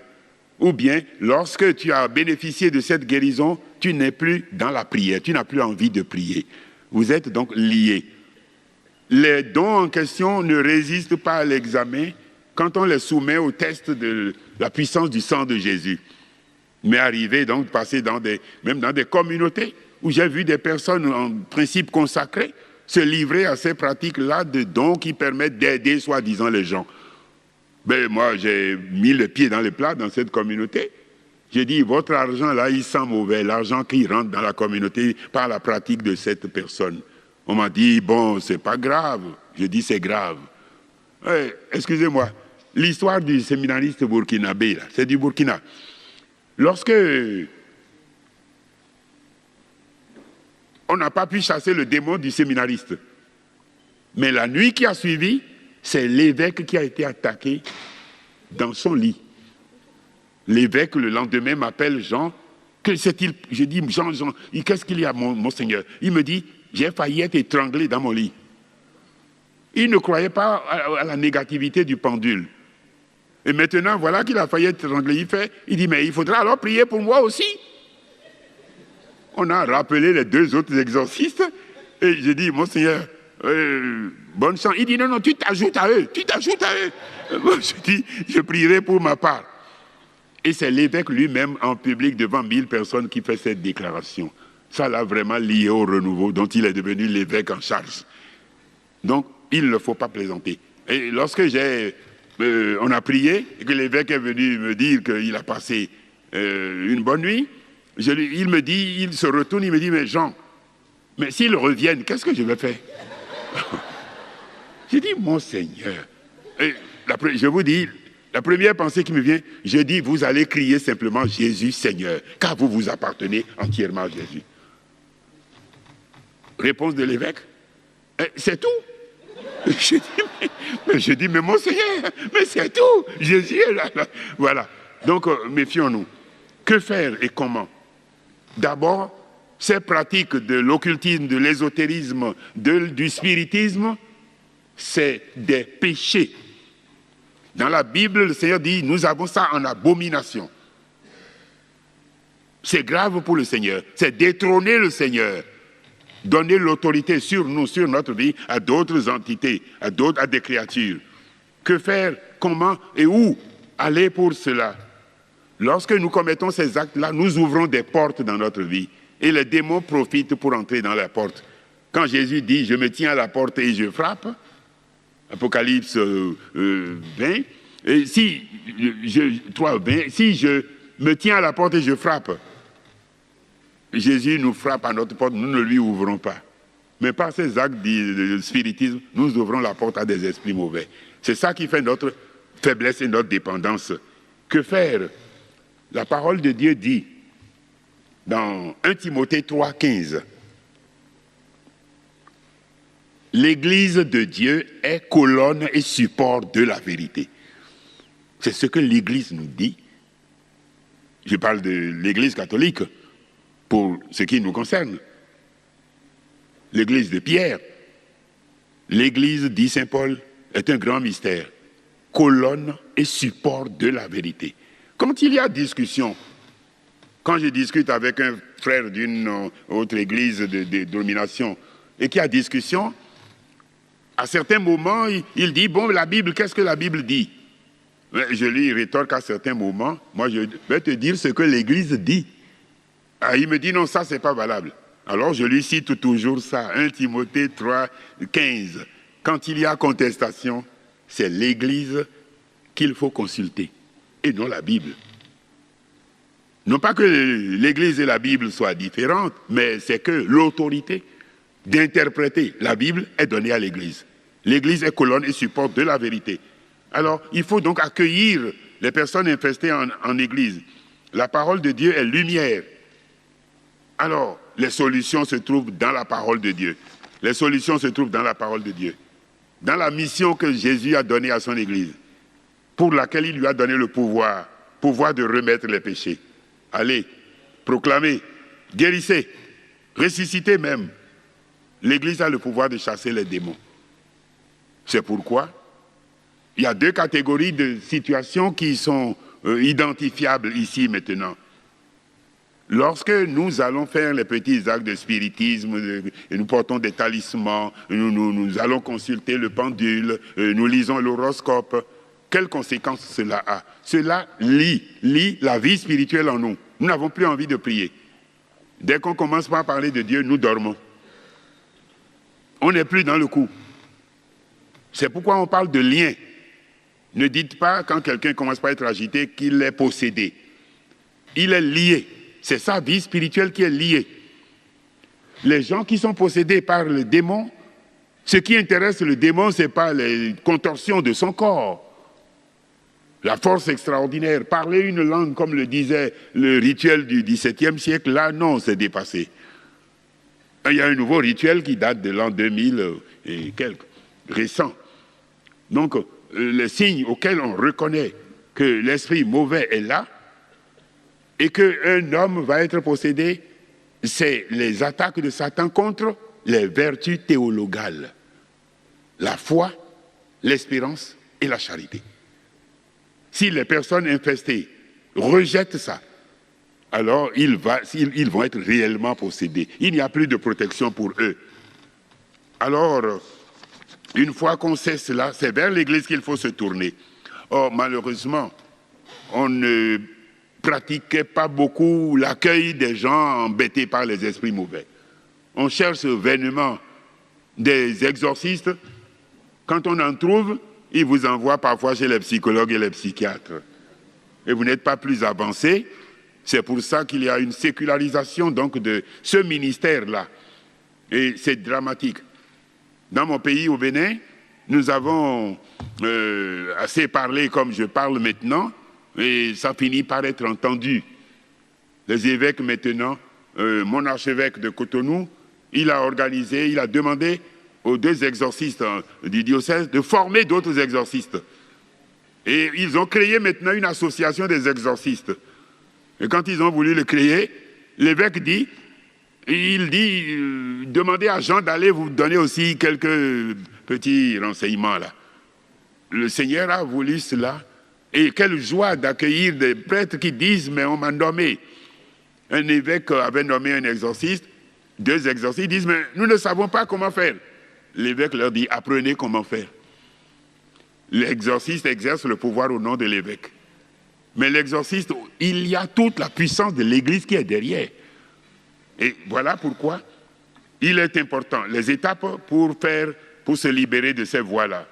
Ou bien, lorsque tu as bénéficié de cette guérison, tu n'es plus dans la prière, tu n'as plus envie de prier. Vous êtes donc liés. Les dons en question ne résistent pas à l'examen quand on les soumet au test de la puissance du sang de Jésus. Mais arrivé donc passer même dans des communautés où j'ai vu des personnes en principe consacrées se livrer à ces pratiques-là de dons qui permettent d'aider soi-disant les gens. Ben, moi, j'ai mis le pied dans le plat dans cette communauté. J'ai dit, votre argent là, il sent mauvais, l'argent qui rentre dans la communauté par la pratique de cette personne. On m'a dit, bon, c'est pas grave. Je dis, c'est grave. Excusez-moi, l'histoire du séminariste burkinabé, là, c'est du Burkina. Lorsque on n'a pas pu chasser le démon du séminariste, mais la nuit qui a suivi, c'est l'évêque qui a été attaqué dans son lit. L'évêque, le lendemain, m'appelle Jean. Que c'est-il? Je dis, Jean, qu'est-ce qu'il y a, mon Seigneur? Il me dit, j'ai failli être étranglé dans mon lit. Il ne croyait pas à la négativité du pendule. Et maintenant, voilà qu'il a failli être étranglé. Il dit, mais il faudra alors prier pour moi aussi. On a rappelé les deux autres exorcistes. Et j'ai dit, mon Seigneur, bonne chance. Il dit, non, tu t'ajoutes à eux. Je dis, je prierai pour ma part. Et c'est l'évêque lui-même en public devant 1000 personnes qui fait cette déclaration. Ça l'a vraiment lié au renouveau dont il est devenu l'évêque en charge. Donc, il ne faut pas plaisanter. Et lorsque on a prié et que l'évêque est venu me dire qu'il a passé une bonne nuit, il se retourne, il me dit, mais Jean, mais s'ils reviennent, qu'est-ce que je vais faire? J'ai dit, mon Seigneur, je vous dis, la première pensée qui me vient, je dis, vous allez crier simplement Jésus Seigneur, car vous vous appartenez entièrement à Jésus. Réponse de l'évêque, c'est tout. Je dis, mais mon Seigneur, mais c'est tout. Jésus est là. Voilà. Donc, méfions-nous. Que faire et comment? D'abord, ces pratiques de l'occultisme, de l'ésotérisme, du spiritisme, c'est des péchés. Dans la Bible, le Seigneur dit, nous avons ça en abomination. C'est grave pour le Seigneur. C'est détrôner le Seigneur. Donner l'autorité sur nous, sur notre vie, à d'autres entités, à des créatures. Que faire? Comment et où aller pour cela? Lorsque nous commettons ces actes-là, nous ouvrons des portes dans notre vie. Et les démons profitent pour entrer dans la porte. Quand Jésus dit, je me tiens à la porte et je frappe, Apocalypse 20, et si je me tiens à la porte et je frappe, Jésus nous frappe à notre porte, nous ne lui ouvrons pas. Mais par ces actes de spiritisme, nous ouvrons la porte à des esprits mauvais. C'est ça qui fait notre faiblesse et notre dépendance. Que faire? La parole de Dieu dit, dans 1 Timothée 3, 15, l'Église de Dieu est colonne et support de la vérité. C'est ce que l'Église nous dit. Je parle de l'Église catholique pour ce qui nous concerne. L'Église de Pierre, l'Église, dit Saint Paul, est un grand mystère. Colonne et support de la vérité. Quand il y a discussion, quand je discute avec un frère d'une autre église de domination et qu'il y a discussion, à certains moments, il dit, bon, la Bible, qu'est-ce que la Bible dit? Je lui rétorque à certains moments, moi je vais te dire ce que l'Église dit. Ah, il me dit, non, ça, c'est pas valable. Alors je lui cite toujours ça, 1 Timothée 3, 15. Quand il y a contestation, c'est l'Église qu'il faut consulter, et non la Bible. Non pas que l'Église et la Bible soient différentes, mais c'est que l'autorité d'interpréter la Bible est donnée à l'Église. L'Église est colonne et support de la vérité. Alors, il faut donc accueillir les personnes infestées en Église. La parole de Dieu est lumière. Alors, les solutions se trouvent dans la parole de Dieu. Les solutions se trouvent dans la parole de Dieu. Dans la mission que Jésus a donnée à son Église, pour laquelle il lui a donné le pouvoir de remettre les péchés. Allez, proclamez, guérissez, ressuscitez même. L'Église a le pouvoir de chasser les démons. C'est pourquoi il y a deux catégories de situations qui sont identifiables ici maintenant. Lorsque nous allons faire les petits actes de spiritisme, et nous portons des talismans, nous allons consulter le pendule, nous lisons l'horoscope, quelles conséquences cela a? Cela lie la vie spirituelle en nous. Nous n'avons plus envie de prier. Dès qu'on commence par parler de Dieu, nous dormons. On n'est plus dans le coup. C'est pourquoi on parle de lien. Ne dites pas, quand quelqu'un commence par être agité, qu'il est possédé. Il est lié. C'est sa vie spirituelle qui est liée. Les gens qui sont possédés par le démon, ce qui intéresse le démon, ce n'est pas les contorsions de son corps. La force extraordinaire, parler une langue comme le disait le rituel du XVIIe siècle, là non, c'est dépassé. Il y a un nouveau rituel qui date de l'an 2000 et quelques, récent. Donc, les signes auxquels on reconnaît que l'esprit mauvais est là et qu'un homme va être possédé, c'est les attaques de Satan contre les vertus théologales. La foi, l'espérance et la charité. Si les personnes infestées rejettent ça, alors ils vont être réellement possédés. Il n'y a plus de protection pour eux. Alors, une fois qu'on sait cela, c'est vers l'Église qu'il faut se tourner. Or, malheureusement, on ne pratiquait pas beaucoup l'accueil des gens embêtés par les esprits mauvais. On cherche vainement des exorcistes. Quand on en trouve, ils vous envoient parfois chez les psychologues et les psychiatres. Et vous n'êtes pas plus avancé. C'est pour ça qu'il y a une sécularisation donc de ce ministère-là. Et c'est dramatique. Dans mon pays, au Bénin, nous avons assez parlé comme je parle maintenant, et ça finit par être entendu. Les évêques maintenant, mon archevêque de Cotonou, il a organisé, il a demandé aux deux exorcistes du diocèse de former d'autres exorcistes. Et ils ont créé maintenant une association des exorcistes. Et quand ils ont voulu le créer, l'évêque dit, demandez à Jean d'aller vous donner aussi quelques petits renseignements là. Le Seigneur a voulu cela. Et quelle joie d'accueillir des prêtres qui disent, mais on m'a nommé. Un évêque avait nommé un exorciste, deux exorcistes, ils disent, mais nous ne savons pas comment faire. L'évêque leur dit, apprenez comment faire. L'exorciste exerce le pouvoir au nom de l'évêque. Mais l'exorciste, il y a toute la puissance de l'Église qui est derrière. Et voilà pourquoi il est important, les étapes pour se libérer de ces voies-là.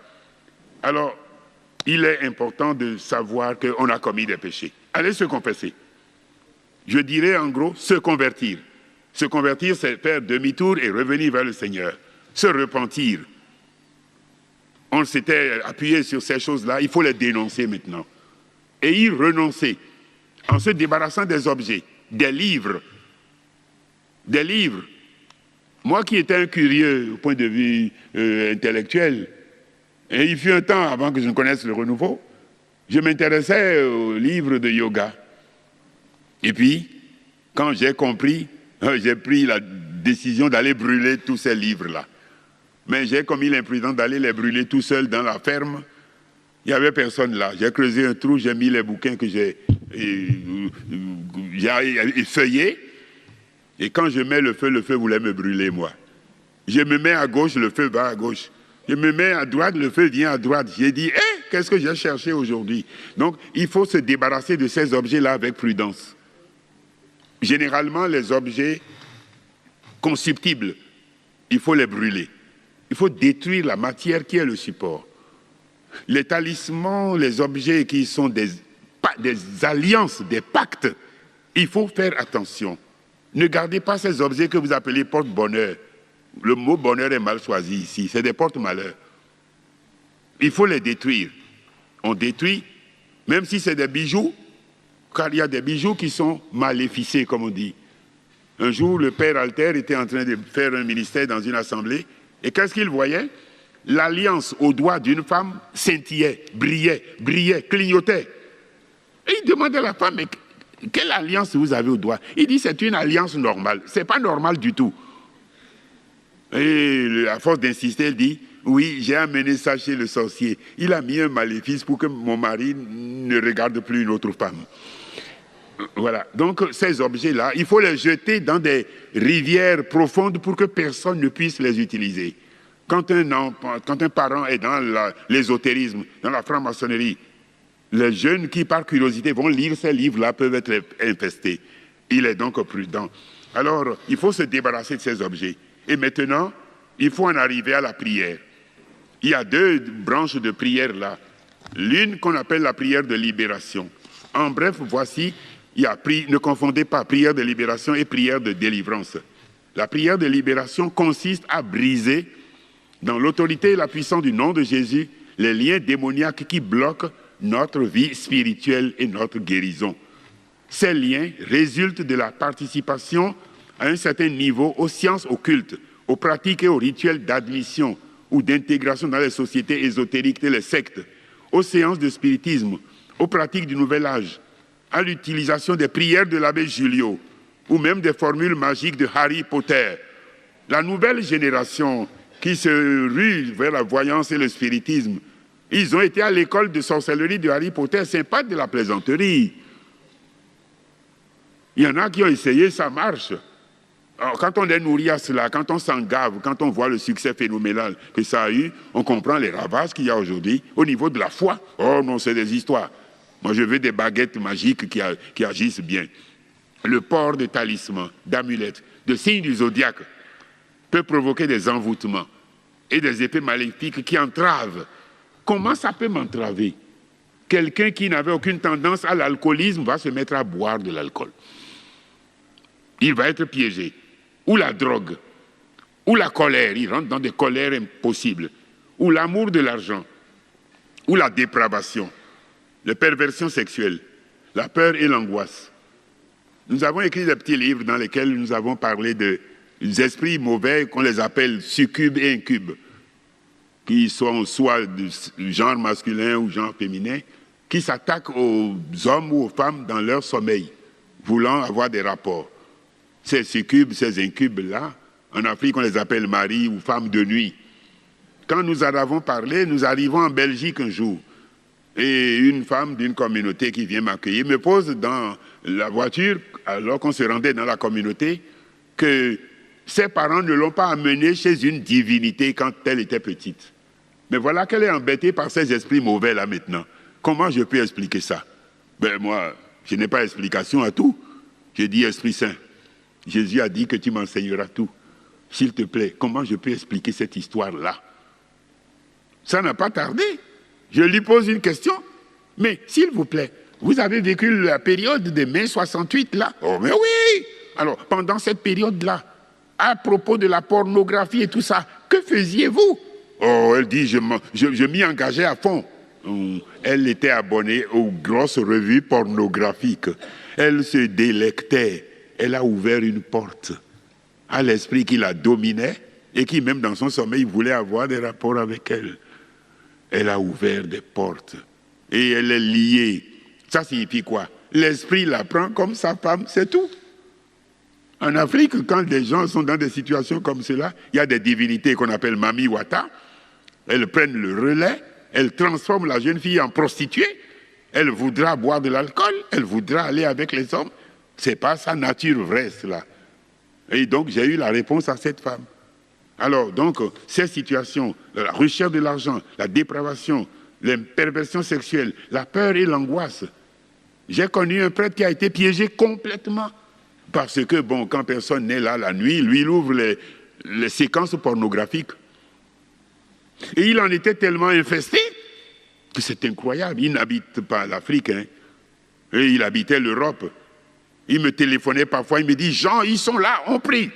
Alors, il est important de savoir qu'on a commis des péchés. Allez se confesser. Je dirais en gros, se convertir. Se convertir, c'est faire demi-tour et revenir vers le Seigneur. Se repentir. On s'était appuyé sur ces choses-là, il faut les dénoncer maintenant. Et y renoncer, en se débarrassant des objets, des livres. Des livres. Moi qui étais un curieux au point de vue intellectuel, et il fut un temps avant que je ne connaisse le renouveau, je m'intéressais aux livres de yoga. Et puis, quand j'ai compris, j'ai pris la décision d'aller brûler tous ces livres-là. Mais j'ai commis l'imprudence d'aller les brûler tout seul dans la ferme. Il n'y avait personne là. J'ai creusé un trou, j'ai mis les bouquins que j'ai effeuillés. Et quand je mets le feu voulait me brûler, moi. Je me mets à gauche, le feu va à gauche. Je me mets à droite, le feu vient à droite. J'ai dit, qu'est-ce que j'ai cherché aujourd'hui? Donc, il faut se débarrasser de ces objets-là avec prudence. Généralement, les objets consubtibles, il faut les brûler. Il faut détruire la matière qui est le support. Les talismans, les objets qui sont des alliances, des pactes, Il faut faire attention. Ne gardez pas ces objets que vous appelez porte-bonheur. Le mot bonheur est mal choisi ici, c'est des porte-malheur. Il faut les détruire. On détruit, même si c'est des bijoux, car il y a des bijoux qui sont maléficés, comme on dit. Un jour, le père Alter était en train de faire un ministère dans une assemblée, et qu'est-ce qu'il voyait? L'alliance au doigt d'une femme scintillait, brillait, clignotait. Et il demandait à la femme, mais quelle alliance vous avez au doigt? Il dit, c'est une alliance normale. Ce n'est pas normal du tout. Et à force d'insister, elle dit, oui, j'ai amené ça chez le sorcier. Il a mis un maléfice pour que mon mari ne regarde plus une autre femme. Voilà. Donc, ces objets-là, il faut les jeter dans des rivières profondes pour que personne ne puisse les utiliser. Quand un parent est dans l'ésotérisme, dans la franc-maçonnerie, les jeunes qui, par curiosité, vont lire ces livres-là peuvent être infestés. Il est donc prudent. Alors, il faut se débarrasser de ces objets. Et maintenant, il faut en arriver à la prière. Il y a deux branches de prière là. L'une qu'on appelle la prière de libération. En bref, voici, ne confondez pas prière de libération et prière de délivrance. La prière de libération consiste à briser, dans l'autorité et la puissance du nom de Jésus, les liens démoniaques qui bloquent notre vie spirituelle et notre guérison. Ces liens résultent de la participation à un certain niveau aux sciences occultes, aux pratiques et aux rituels d'admission ou d'intégration dans les sociétés ésotériques et les sectes, aux séances de spiritisme, aux pratiques du Nouvel Âge, à l'utilisation des prières de l'abbé Julio ou même des formules magiques de Harry Potter. La nouvelle génération qui se rue vers la voyance et le spiritisme, ils ont été à l'école de sorcellerie de Harry Potter, ce n'est pas de la plaisanterie. Il y en a qui ont essayé, ça marche. Alors, quand on est nourri à cela, quand on s'en gave, quand on voit le succès phénoménal que ça a eu, on comprend les ravages qu'il y a aujourd'hui au niveau de la foi. Oh non, c'est des histoires. Moi, je veux des baguettes magiques qui agissent bien. Le port de talismans, d'amulettes, de signes du zodiaque peut provoquer des envoûtements et des effets maléfiques qui entravent. Comment ça peut m'entraver? Quelqu'un qui n'avait aucune tendance à l'alcoolisme va se mettre à boire de l'alcool. Il va être piégé. Ou la drogue, ou la colère, il rentre dans des colères impossibles, ou l'amour de l'argent, ou la dépravation, la perversion sexuelle, la peur et l'angoisse. Nous avons écrit des petits livres dans lesquels nous avons parlé des esprits mauvais qu'on les appelle succubes et incubes, qui sont soit du genre masculin ou genre féminin, qui s'attaquent aux hommes ou aux femmes dans leur sommeil, voulant avoir des rapports. Ces succubes, ces incubes-là, en Afrique, on les appelle maris ou femmes de nuit. Quand nous en avons parlé, nous arrivons en Belgique un jour. Et une femme d'une communauté qui vient m'accueillir me pose dans la voiture, alors qu'on se rendait dans la communauté, que ses parents ne l'ont pas amenée chez une divinité quand elle était petite. Mais voilà qu'elle est embêtée par ces esprits mauvais là maintenant. Comment je peux expliquer ça? Ben moi, je n'ai pas explication à tout. Je dis Esprit Saint. Jésus a dit que tu m'enseigneras tout. S'il te plaît, comment je peux expliquer cette histoire-là? Ça n'a pas tardé. Je lui pose une question. Mais s'il vous plaît, vous avez vécu la période de mai 68 là? Oh mais oui! Alors, pendant cette période-là, à propos de la pornographie et tout ça, que faisiez-vous? Oh, elle dit, je m'y engageais à fond. Elle était abonnée aux grosses revues pornographiques. Elle se délectait. Elle a ouvert une porte à l'esprit qui la dominait et qui, même dans son sommeil, voulait avoir des rapports avec elle. Elle a ouvert des portes et elle est liée. Ça signifie quoi? L'esprit la prend comme sa femme, c'est tout. En Afrique, quand des gens sont dans des situations comme cela, il y a des divinités qu'on appelle Mami Wata. Elles prennent le relais, elles transforment la jeune fille en prostituée. Elle voudra boire de l'alcool, elle voudra aller avec les hommes. Ce n'est pas sa nature vraie, cela. Et donc, j'ai eu la réponse à cette femme. Alors, donc, ces situations, la recherche de l'argent, la dépravation, les perversions sexuelles, la peur et l'angoisse. J'ai connu un prêtre qui a été piégé complètement. Parce que, bon, quand personne n'est là la nuit, lui, il ouvre les séquences pornographiques. Et il en était tellement infesté que c'est incroyable. Il n'habite pas l'Afrique, hein, et il habitait l'Europe. Il me téléphonait parfois, il me dit, Jean, ils sont là, on prie.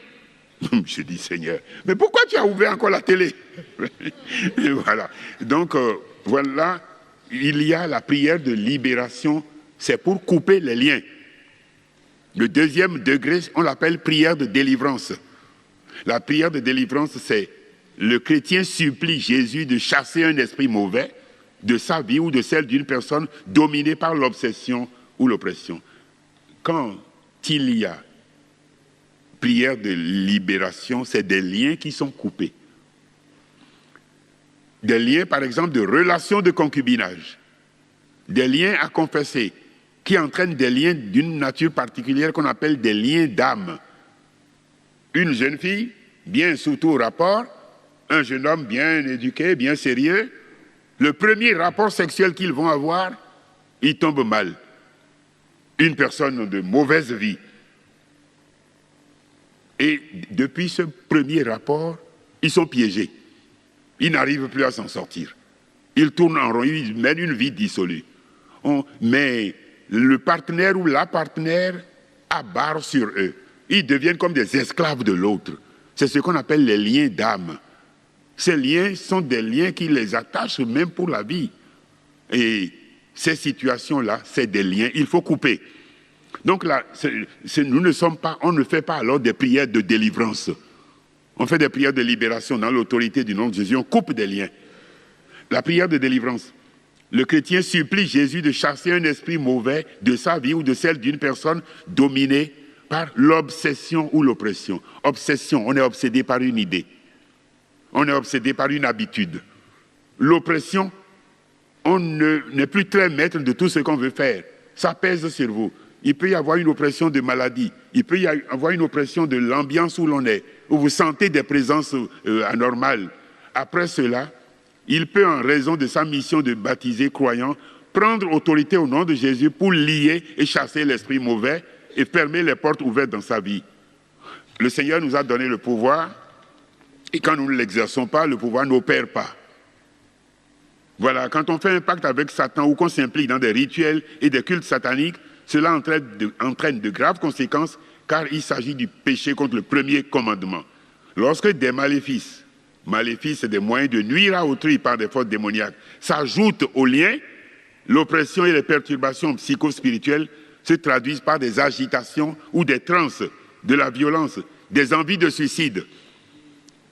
Je dis, Seigneur, mais pourquoi tu as ouvert encore la télé? Et voilà. Donc, voilà, il y a la prière de libération, c'est pour couper les liens. Le deuxième degré, on l'appelle prière de délivrance. La prière de délivrance, c'est le chrétien supplie Jésus de chasser un esprit mauvais de sa vie ou de celle d'une personne dominée par l'obsession ou l'oppression. Quand il y a prière de libération, c'est des liens qui sont coupés. Des liens, par exemple, de relations de concubinage. Des liens à confesser, qui entraînent des liens d'une nature particulière qu'on appelle des liens d'âme. Une jeune fille, bien sous tout rapport, un jeune homme bien éduqué, bien sérieux, le premier rapport sexuel qu'ils vont avoir, il tombe mal. Une personne de mauvaise vie. Et depuis ce premier rapport, ils sont piégés. Ils n'arrivent plus à s'en sortir. Ils tournent en rond, ils mènent une vie dissolue. Mais le partenaire ou la partenaire abarre sur eux. Ils deviennent comme des esclaves de l'autre. C'est ce qu'on appelle les liens d'âme. Ces liens sont des liens qui les attachent même pour la vie. Et ces situations-là, c'est des liens, il faut couper. Donc là, on ne fait pas alors des prières de délivrance. On fait des prières de libération dans l'autorité du nom de Jésus. On coupe des liens. La prière de délivrance. Le chrétien supplie Jésus de chasser un esprit mauvais de sa vie ou de celle d'une personne dominée par l'obsession ou l'oppression. Obsession, on est obsédé par une idée. On est obsédé par une habitude. L'oppression, on n'est plus très maître de tout ce qu'on veut faire. Ça pèse sur vous. Il peut y avoir une oppression de maladie. Il peut y avoir une oppression de l'ambiance où l'on est, où vous sentez des présences anormales. Après cela, il peut, en raison de sa mission de baptiser croyant, prendre autorité au nom de Jésus pour lier et chasser l'esprit mauvais et fermer les portes ouvertes dans sa vie. Le Seigneur nous a donné le pouvoir, et quand nous ne l'exerçons pas, le pouvoir n'opère pas. Voilà, quand on fait un pacte avec Satan ou qu'on s'implique dans des rituels et des cultes sataniques, cela entraîne de graves conséquences, car il s'agit du péché contre le premier commandement. Lorsque des maléfices, c'est des moyens de nuire à autrui par des forces démoniaques, s'ajoutent aux liens, l'oppression et les perturbations psychospirituelles se traduisent par des agitations ou des transes, de la violence, des envies de suicide.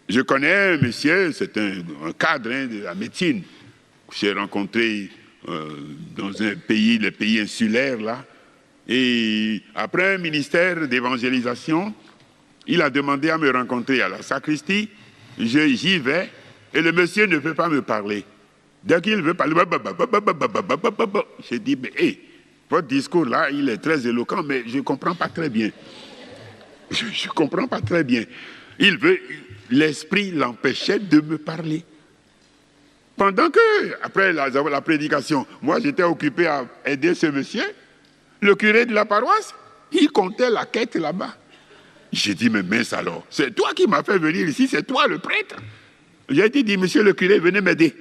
Je connais un monsieur, c'est un cadre de la médecine, que j'ai rencontré dans un pays, les pays insulaires là. Et après un ministère d'évangélisation, il a demandé à me rencontrer à la sacristie. J'y vais et le monsieur ne veut pas me parler. Dès qu'il veut parler, j'ai dit, mais votre discours là, il est très éloquent, mais je ne comprends pas très bien. Je ne comprends pas très bien. L'esprit l'empêchait de me parler. Pendant que, après la prédication, moi j'étais occupé à aider ce monsieur, le curé de la paroisse, il comptait la quête là-bas. J'ai dit, mais mince alors, c'est toi qui m'as fait venir ici, c'est toi le prêtre. J'ai dit, monsieur le curé, venez m'aider.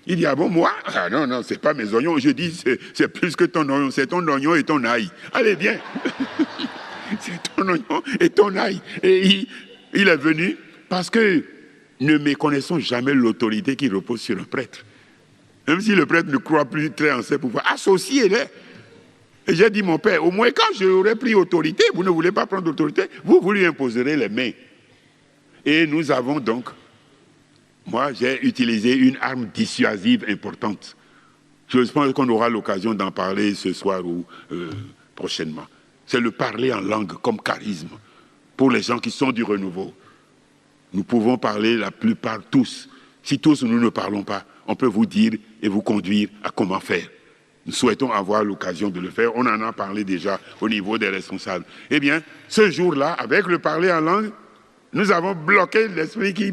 Il dit, ah bon, moi? Ah non, c'est pas mes oignons. Je dis, c'est plus que ton oignon, c'est ton oignon et ton ail. Allez, viens. C'est ton oignon et ton ail. Et il est venu parce que ne méconnaissons jamais l'autorité qui repose sur un prêtre. Même si le prêtre ne croit plus très en ses pouvoirs, associez-les. Et j'ai dit, mon père, au moins quand j'aurais pris autorité, vous ne voulez pas prendre autorité, vous lui imposerez les mains. Et nous avons donc, moi j'ai utilisé une arme dissuasive importante. Je pense qu'on aura l'occasion d'en parler ce soir ou prochainement. C'est le parler en langue comme charisme. Pour les gens qui sont du renouveau, nous pouvons parler la plupart tous. Si tous nous ne parlons pas, on peut vous dire et vous conduire à comment faire. Nous souhaitons avoir l'occasion de le faire. On en a parlé déjà au niveau des responsables. Eh bien, ce jour-là, avec le parler en langue, nous avons bloqué l'esprit qui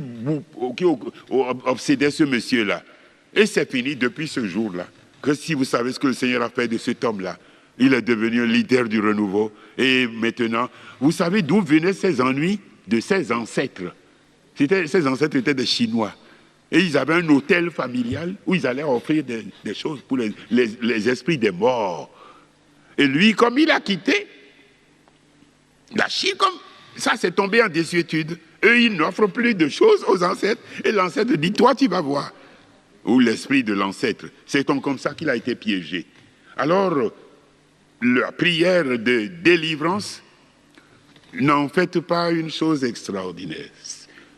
obsédait ce monsieur-là. Et c'est fini depuis ce jour-là. Que si vous savez ce que le Seigneur a fait de cet homme-là, il est devenu un leader du renouveau. Et maintenant, vous savez d'où venaient ces ennuis? De ses ancêtres. Ses ancêtres étaient des Chinois. Et ils avaient un hôtel familial où ils allaient offrir des choses pour les esprits des morts. Et lui, comme il a quitté, La Chine, comme ça, c'est tombé en désuétude. Eux, ils n'offrent plus de choses aux ancêtres. Et l'ancêtre dit, toi, tu vas voir. Ou l'esprit de l'ancêtre. C'est comme ça qu'il a été piégé. Alors, la prière de délivrance, n'en faites pas une chose extraordinaire.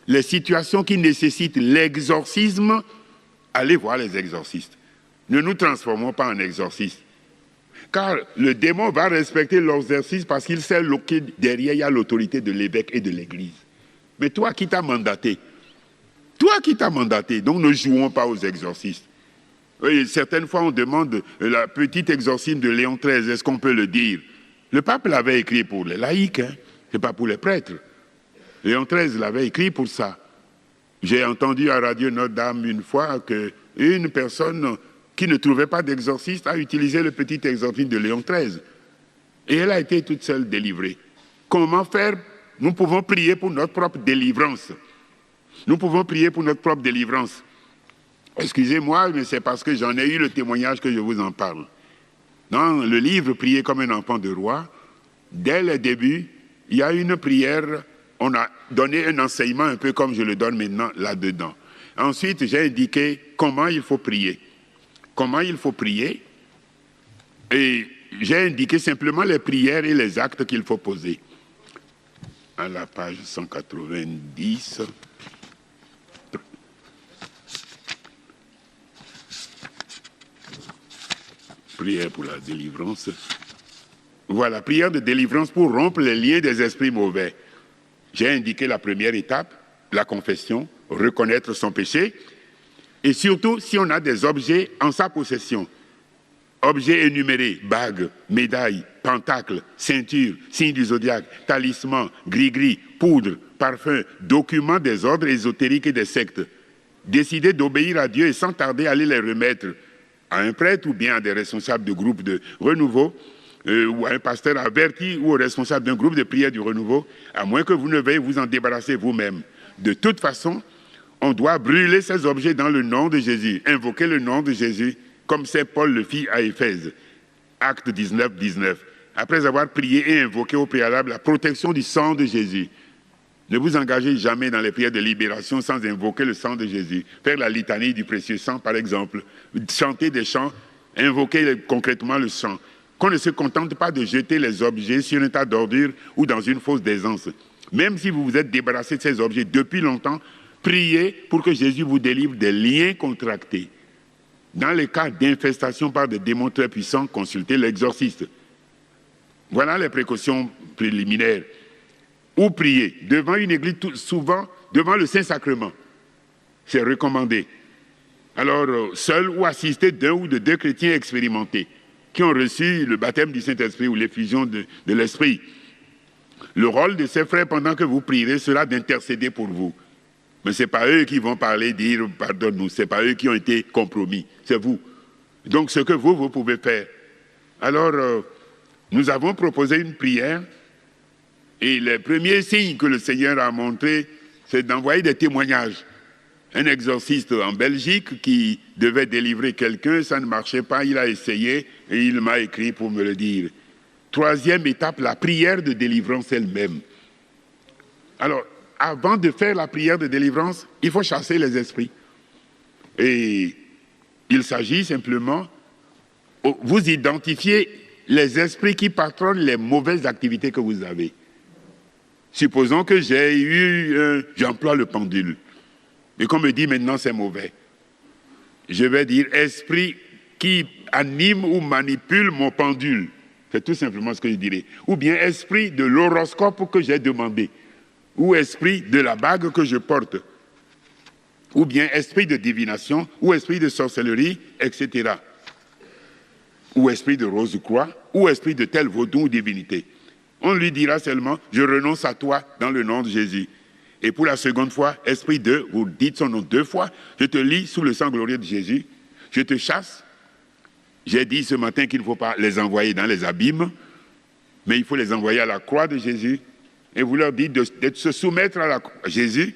Les situations qui nécessitent l'exorcisme, allez voir les exorcistes. Ne nous transformons pas en exorcistes. Car le démon va respecter l'exorcisme parce qu'il sait que derrière, il y a l'autorité de l'évêque et de l'église. Mais toi qui t'as mandaté, donc ne jouons pas aux exorcistes. Oui, certaines fois, on demande la petite exorcisme de Léon XIII, est-ce qu'on peut le dire? Le pape l'avait écrit pour les laïcs, hein? Ce n'est pas pour les prêtres. Léon XIII l'avait écrit pour ça. J'ai entendu à Radio Notre-Dame une fois qu'une personne qui ne trouvait pas d'exorciste a utilisé le petit exorcisme de Léon XIII. Et elle a été toute seule délivrée. Comment faire? Nous pouvons prier pour notre propre délivrance. Nous pouvons prier pour notre propre délivrance. Excusez-moi, mais c'est parce que j'en ai eu le témoignage que je vous en parle. Dans le livre « Prier comme un enfant de roi », dès le début, il y a une prière, on a donné un enseignement un peu comme je le donne maintenant là-dedans. Ensuite, j'ai indiqué comment il faut prier. Comment il faut prier. Et j'ai indiqué simplement les prières et les actes qu'il faut poser. À la page 190... Prière pour la délivrance. Voilà, prière de délivrance pour rompre les liens des esprits mauvais. J'ai indiqué la première étape, la confession, reconnaître son péché. Et surtout, si on a des objets en sa possession, objets énumérés, bagues, médailles, pentacles, ceintures, signes du zodiaque, talismans, gris-gris, poudre, parfums, documents des ordres ésotériques et des sectes, décidez d'obéir à Dieu et sans tarder aller les remettre à un prêtre ou bien à des responsables de groupe de renouveau, ou à un pasteur averti ou au responsable d'un groupe de prière du renouveau, à moins que vous ne veuillez vous en débarrasser vous-même. De toute façon, on doit brûler ces objets dans le nom de Jésus, invoquer le nom de Jésus, comme Saint Paul le fit à Éphèse, acte 19, 19, après avoir prié et invoqué au préalable la protection du sang de Jésus. Ne vous engagez jamais dans les prières de libération sans invoquer le sang de Jésus. Faire la litanie du précieux sang, par exemple. Chanter des chants, invoquer concrètement le sang. Qu'on ne se contente pas de jeter les objets sur un tas d'ordures ou dans une fosse d'aisance. Même si vous vous êtes débarrassé de ces objets depuis longtemps, priez pour que Jésus vous délivre des liens contractés. Dans les cas d'infestation par des démons très puissants, consultez l'exorciste. Voilà les précautions préliminaires. Ou prier devant une église, souvent devant le Saint-Sacrement. C'est recommandé. Alors, seul ou assisté d'un ou de deux chrétiens expérimentés qui ont reçu le baptême du Saint-Esprit ou l'effusion de l'Esprit. Le rôle de ces frères pendant que vous prierez sera d'intercéder pour vous. Mais ce n'est pas eux qui vont parler, dire « pardonne-nous ». Ce n'est pas eux qui ont été compromis, c'est vous. Donc, ce que vous pouvez faire. Alors, nous avons proposé une prière. Et les premiers signes que le Seigneur a montrés, c'est d'envoyer des témoignages. Un exorciste en Belgique qui devait délivrer quelqu'un, ça ne marchait pas, il a essayé et il m'a écrit pour me le dire. Troisième étape, la prière de délivrance elle-même. Alors, avant de faire la prière de délivrance, il faut chasser les esprits. Et il s'agit simplement, vous identifiez les esprits qui patronnent les mauvaises activités que vous avez. Supposons que j'emploie le pendule. Et qu'on me dit maintenant c'est mauvais. Je vais dire esprit qui anime ou manipule mon pendule. C'est tout simplement ce que je dirais. Ou bien esprit de l'horoscope que j'ai demandé. Ou esprit de la bague que je porte. Ou bien esprit de divination, ou esprit de sorcellerie, etc. Ou esprit de rose-croix, ou esprit de tel vaudou ou divinité. On lui dira seulement, je renonce à toi dans le nom de Jésus. Et pour la seconde fois, esprit de, vous dites son nom 2 fois, je te lis sous le sang glorieux de Jésus, je te chasse. J'ai dit ce matin qu'il ne faut pas les envoyer dans les abîmes, mais il faut les envoyer à la croix de Jésus. Et vous leur dites de se soumettre à Jésus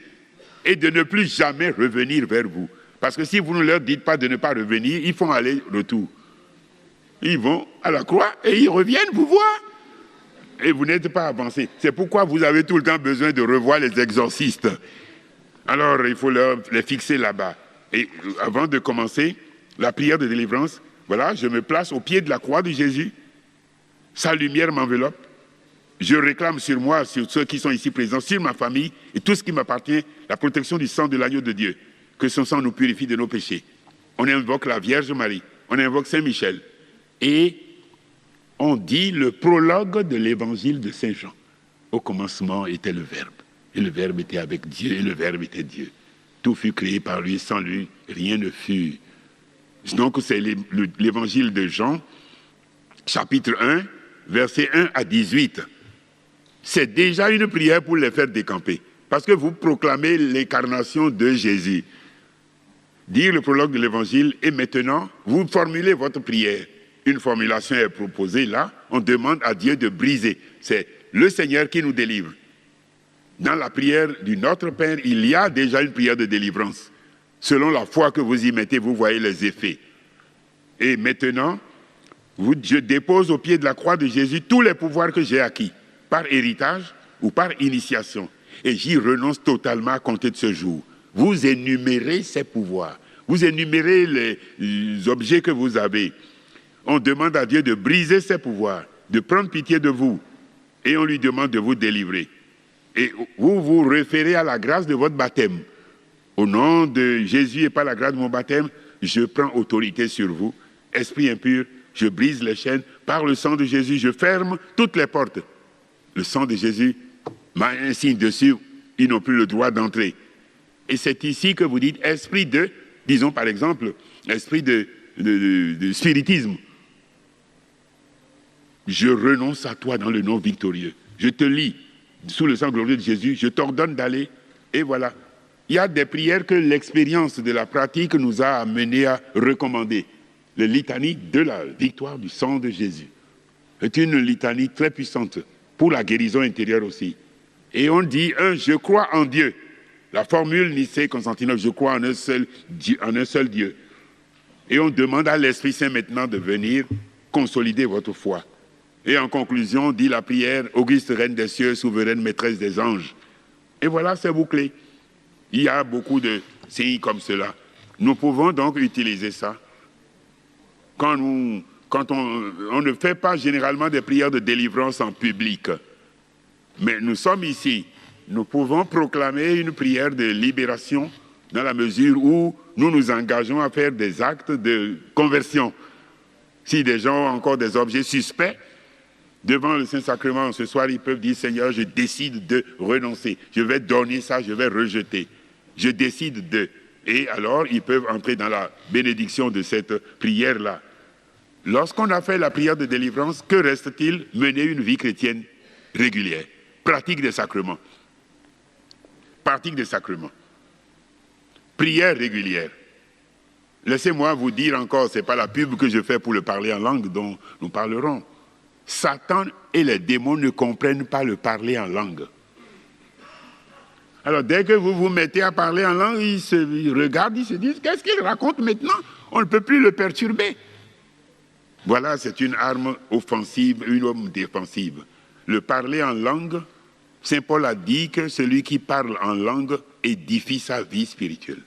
et de ne plus jamais revenir vers vous. Parce que si vous ne leur dites pas de ne pas revenir, ils font aller-retour. Ils vont à la croix et ils reviennent vous voir. Et vous n'êtes pas avancé. C'est pourquoi vous avez tout le temps besoin de revoir les exorcistes. Alors, il faut les fixer là-bas. Et avant de commencer la prière de délivrance, voilà, je me place au pied de la croix de Jésus. Sa lumière m'enveloppe. Je réclame sur moi, sur ceux qui sont ici présents, sur ma famille et tout ce qui m'appartient, la protection du sang de l'agneau de Dieu. Que son sang nous purifie de nos péchés. On invoque la Vierge Marie, on invoque Saint Michel. Et on dit le prologue de l'évangile de Saint Jean. Au commencement était le Verbe. Et le Verbe était avec Dieu, et le Verbe était Dieu. Tout fut créé par lui, sans lui, rien ne fut. Donc c'est l'évangile de Jean, chapitre 1, versets 1 à 18. C'est déjà une prière pour les faire décamper. Parce que vous proclamez l'incarnation de Jésus. Dire le prologue de l'évangile, et maintenant, vous formulez votre prière. Une formulation est proposée là, on demande à Dieu de briser. C'est le Seigneur qui nous délivre. Dans la prière du Notre Père, il y a déjà une prière de délivrance. Selon la foi que vous y mettez, vous voyez les effets. Et maintenant, je dépose au pied de la croix de Jésus tous les pouvoirs que j'ai acquis, par héritage ou par initiation. Et j'y renonce totalement à compter de ce jour. Vous énumérez ces pouvoirs. Vous énumérez les objets que vous avez. On demande à Dieu de briser ces pouvoirs, de prendre pitié de vous. Et on lui demande de vous délivrer. Et vous vous référez à la grâce de votre baptême. Au nom de Jésus et par la grâce de mon baptême, je prends autorité sur vous. Esprit impur, je brise les chaînes. Par le sang de Jésus, je ferme toutes les portes. Le sang de Jésus m'a un signe dessus. Ils n'ont plus le droit d'entrer. Et c'est ici que vous dites esprit de, disons par exemple, esprit de spiritisme. Je renonce à toi dans le nom victorieux. Je te lie sous le sang glorieux de Jésus. Je t'ordonne d'aller. Et voilà. Il y a des prières que l'expérience de la pratique nous a amenés à recommander. La litanie de la victoire du sang de Jésus. C'est une litanie très puissante pour la guérison intérieure aussi. Et on dit, je crois en Dieu. La formule Nicée-Constantinople, je crois en un seul Dieu. Et on demande à l'Esprit Saint maintenant de venir consolider votre foi. Et en conclusion, dit la prière, Auguste Reine des cieux, souveraine maîtresse des anges. Et voilà, c'est bouclé. Il y a beaucoup de signes comme cela. Nous pouvons donc utiliser ça. Quand on ne fait pas généralement des prières de délivrance en public, mais nous sommes ici, nous pouvons proclamer une prière de libération dans la mesure où nous nous engageons à faire des actes de conversion. Si des gens ont encore des objets suspects, devant le Saint-Sacrement, ce soir, ils peuvent dire, Seigneur, je décide de renoncer. Je vais donner ça, je vais rejeter. Je décide de. Et alors, ils peuvent entrer dans la bénédiction de cette prière-là. Lorsqu'on a fait la prière de délivrance, que reste-t-il? Mener une vie chrétienne régulière. Pratique des sacrements. Pratique des sacrements. Prière régulière. Laissez-moi vous dire encore, ce n'est pas la pub que je fais pour le parler en langue dont nous parlerons. Satan et les démons ne comprennent pas le parler en langue. Alors dès que vous vous mettez à parler en langue, ils regardent, ils se disent, qu'est-ce qu'il raconte maintenant? On ne peut plus le perturber. Voilà, c'est une arme offensive, une arme défensive. Le parler en langue, Saint Paul a dit que celui qui parle en langue édifie sa vie spirituelle.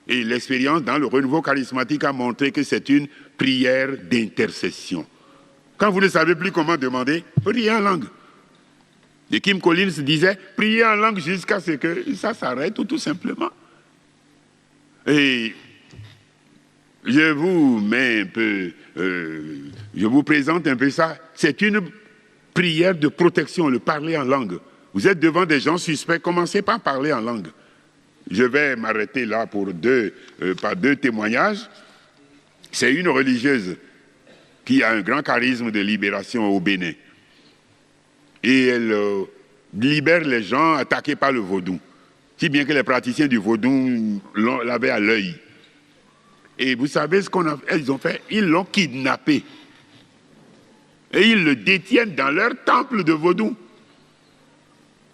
Et l'expérience dans le renouveau charismatique a montré que c'est une prière d'intercession. Quand vous ne savez plus comment demander, priez en langue. Et Kim Collins disait, priez en langue jusqu'à ce que ça s'arrête tout simplement. Et je vous mets un peu, je vous présente un peu ça. C'est une prière de protection, le parler en langue. Vous êtes devant des gens suspects, commencez par parler en langue. Je vais m'arrêter là pour par deux témoignages. C'est une religieuse qui a un grand charisme de libération au Bénin. Et elle libère les gens attaqués par le vaudou. Si bien que les praticiens du vaudou l'avaient à l'œil. Et vous savez ce qu'ils ont fait? Ils l'ont kidnappé. Et ils le détiennent dans leur temple de vaudou.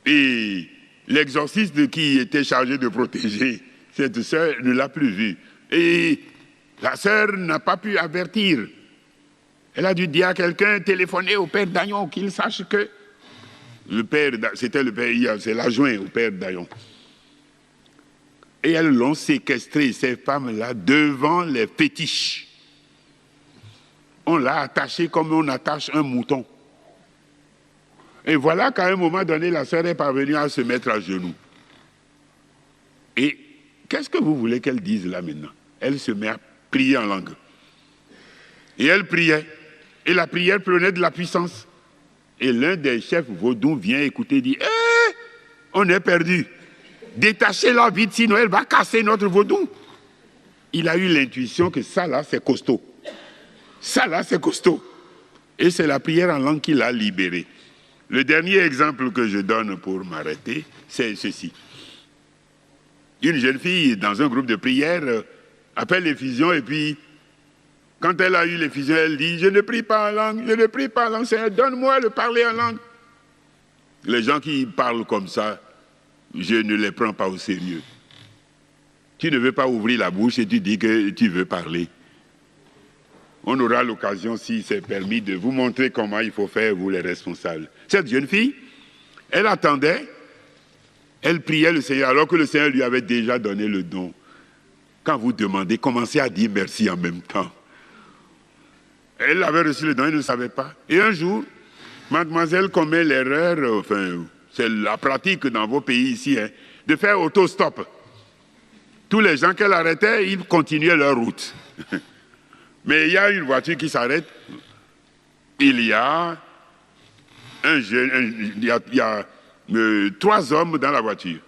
Et l'exorciste qui était chargé de protéger cette sœur ne l'a plus vue. Et la sœur n'a pas pu avertir Elle a dû dire à quelqu'un, téléphoner au père Dayon, qu'il sache que le père, c'était le père, c'est l'adjoint au père Dayon. Et elles l'ont séquestré, ces femmes-là, devant les fétiches. On l'a attaché comme on attache un mouton. Et voilà qu'à un moment donné, la sœur est parvenue à se mettre à genoux. Et qu'est-ce que vous voulez qu'elle dise là maintenant? Elle se met à prier en langue. Et elle priait. Et la prière prenait de la puissance. Et l'un des chefs vaudous vient écouter et dit, on est perdu. Détachez-la vite, sinon elle va casser notre vaudou. Il a eu l'intuition que ça là, c'est costaud. Ça là, c'est costaud. Et c'est la prière en langue qui l'a libéré. Le dernier exemple que je donne pour m'arrêter, c'est ceci. Une jeune fille dans un groupe de prière appelle l'effusion et puis, quand elle a eu l'effusion, elle dit, je ne prie pas en langue, je ne prie pas en langue, Seigneur, donne-moi de parler en langue. Les gens qui parlent comme ça, je ne les prends pas au sérieux. Tu ne veux pas ouvrir la bouche et tu dis que tu veux parler. On aura l'occasion, si c'est permis, de vous montrer comment il faut faire, vous les responsables. Cette jeune fille, elle attendait, elle priait le Seigneur, alors que le Seigneur lui avait déjà donné le don. Quand vous demandez, commencez à dire merci en même temps. Elle avait reçu le don, elle ne savait pas. Et un jour, mademoiselle commet l'erreur, enfin, c'est la pratique dans vos pays ici, hein, de faire autostop. Tous les gens qu'elle arrêtait, ils continuaient leur route. Mais il y a une voiture qui s'arrête. Il y a trois hommes dans la voiture.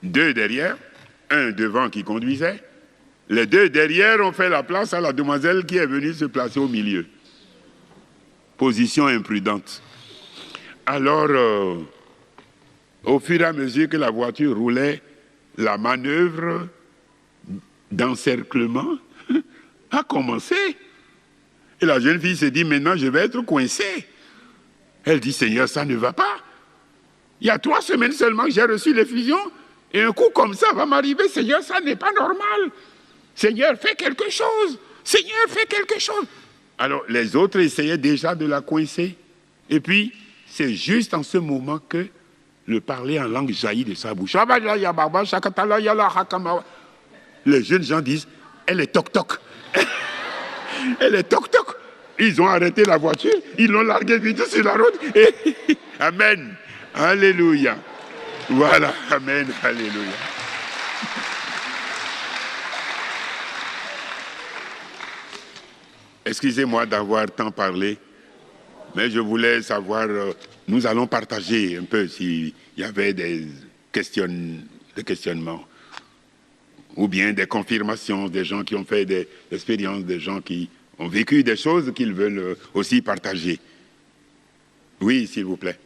2 derrière, 1 devant qui conduisait. Les 2 derrière ont fait la place à la demoiselle qui est venue se placer au milieu. Position imprudente. Alors, au fur et à mesure que la voiture roulait, la manœuvre d'encerclement a commencé. Et la jeune fille s'est dit, maintenant je vais être coincée. Elle dit, Seigneur, ça ne va pas. Il y a 3 semaines seulement que j'ai reçu l'effusion, et un coup comme ça va m'arriver. Seigneur, ça n'est pas normal. Seigneur, fais quelque chose. Seigneur, fais quelque chose. Alors, les autres essayaient déjà de la coincer. Et puis, c'est juste en ce moment que le parler en langue jaillit de sa bouche. Les jeunes gens disent, elle est toc-toc. Elle est toc-toc. Ils ont arrêté la voiture, ils l'ont larguée vite sur la route. Et amen. Alléluia. Voilà. Amen. Alléluia. Excusez-moi d'avoir tant parlé, mais je voulais savoir, nous allons partager un peu s'il y avait des questionnements, ou bien des confirmations, des gens qui ont fait des expériences, des gens qui ont vécu des choses qu'ils veulent aussi partager. Oui, s'il vous plaît.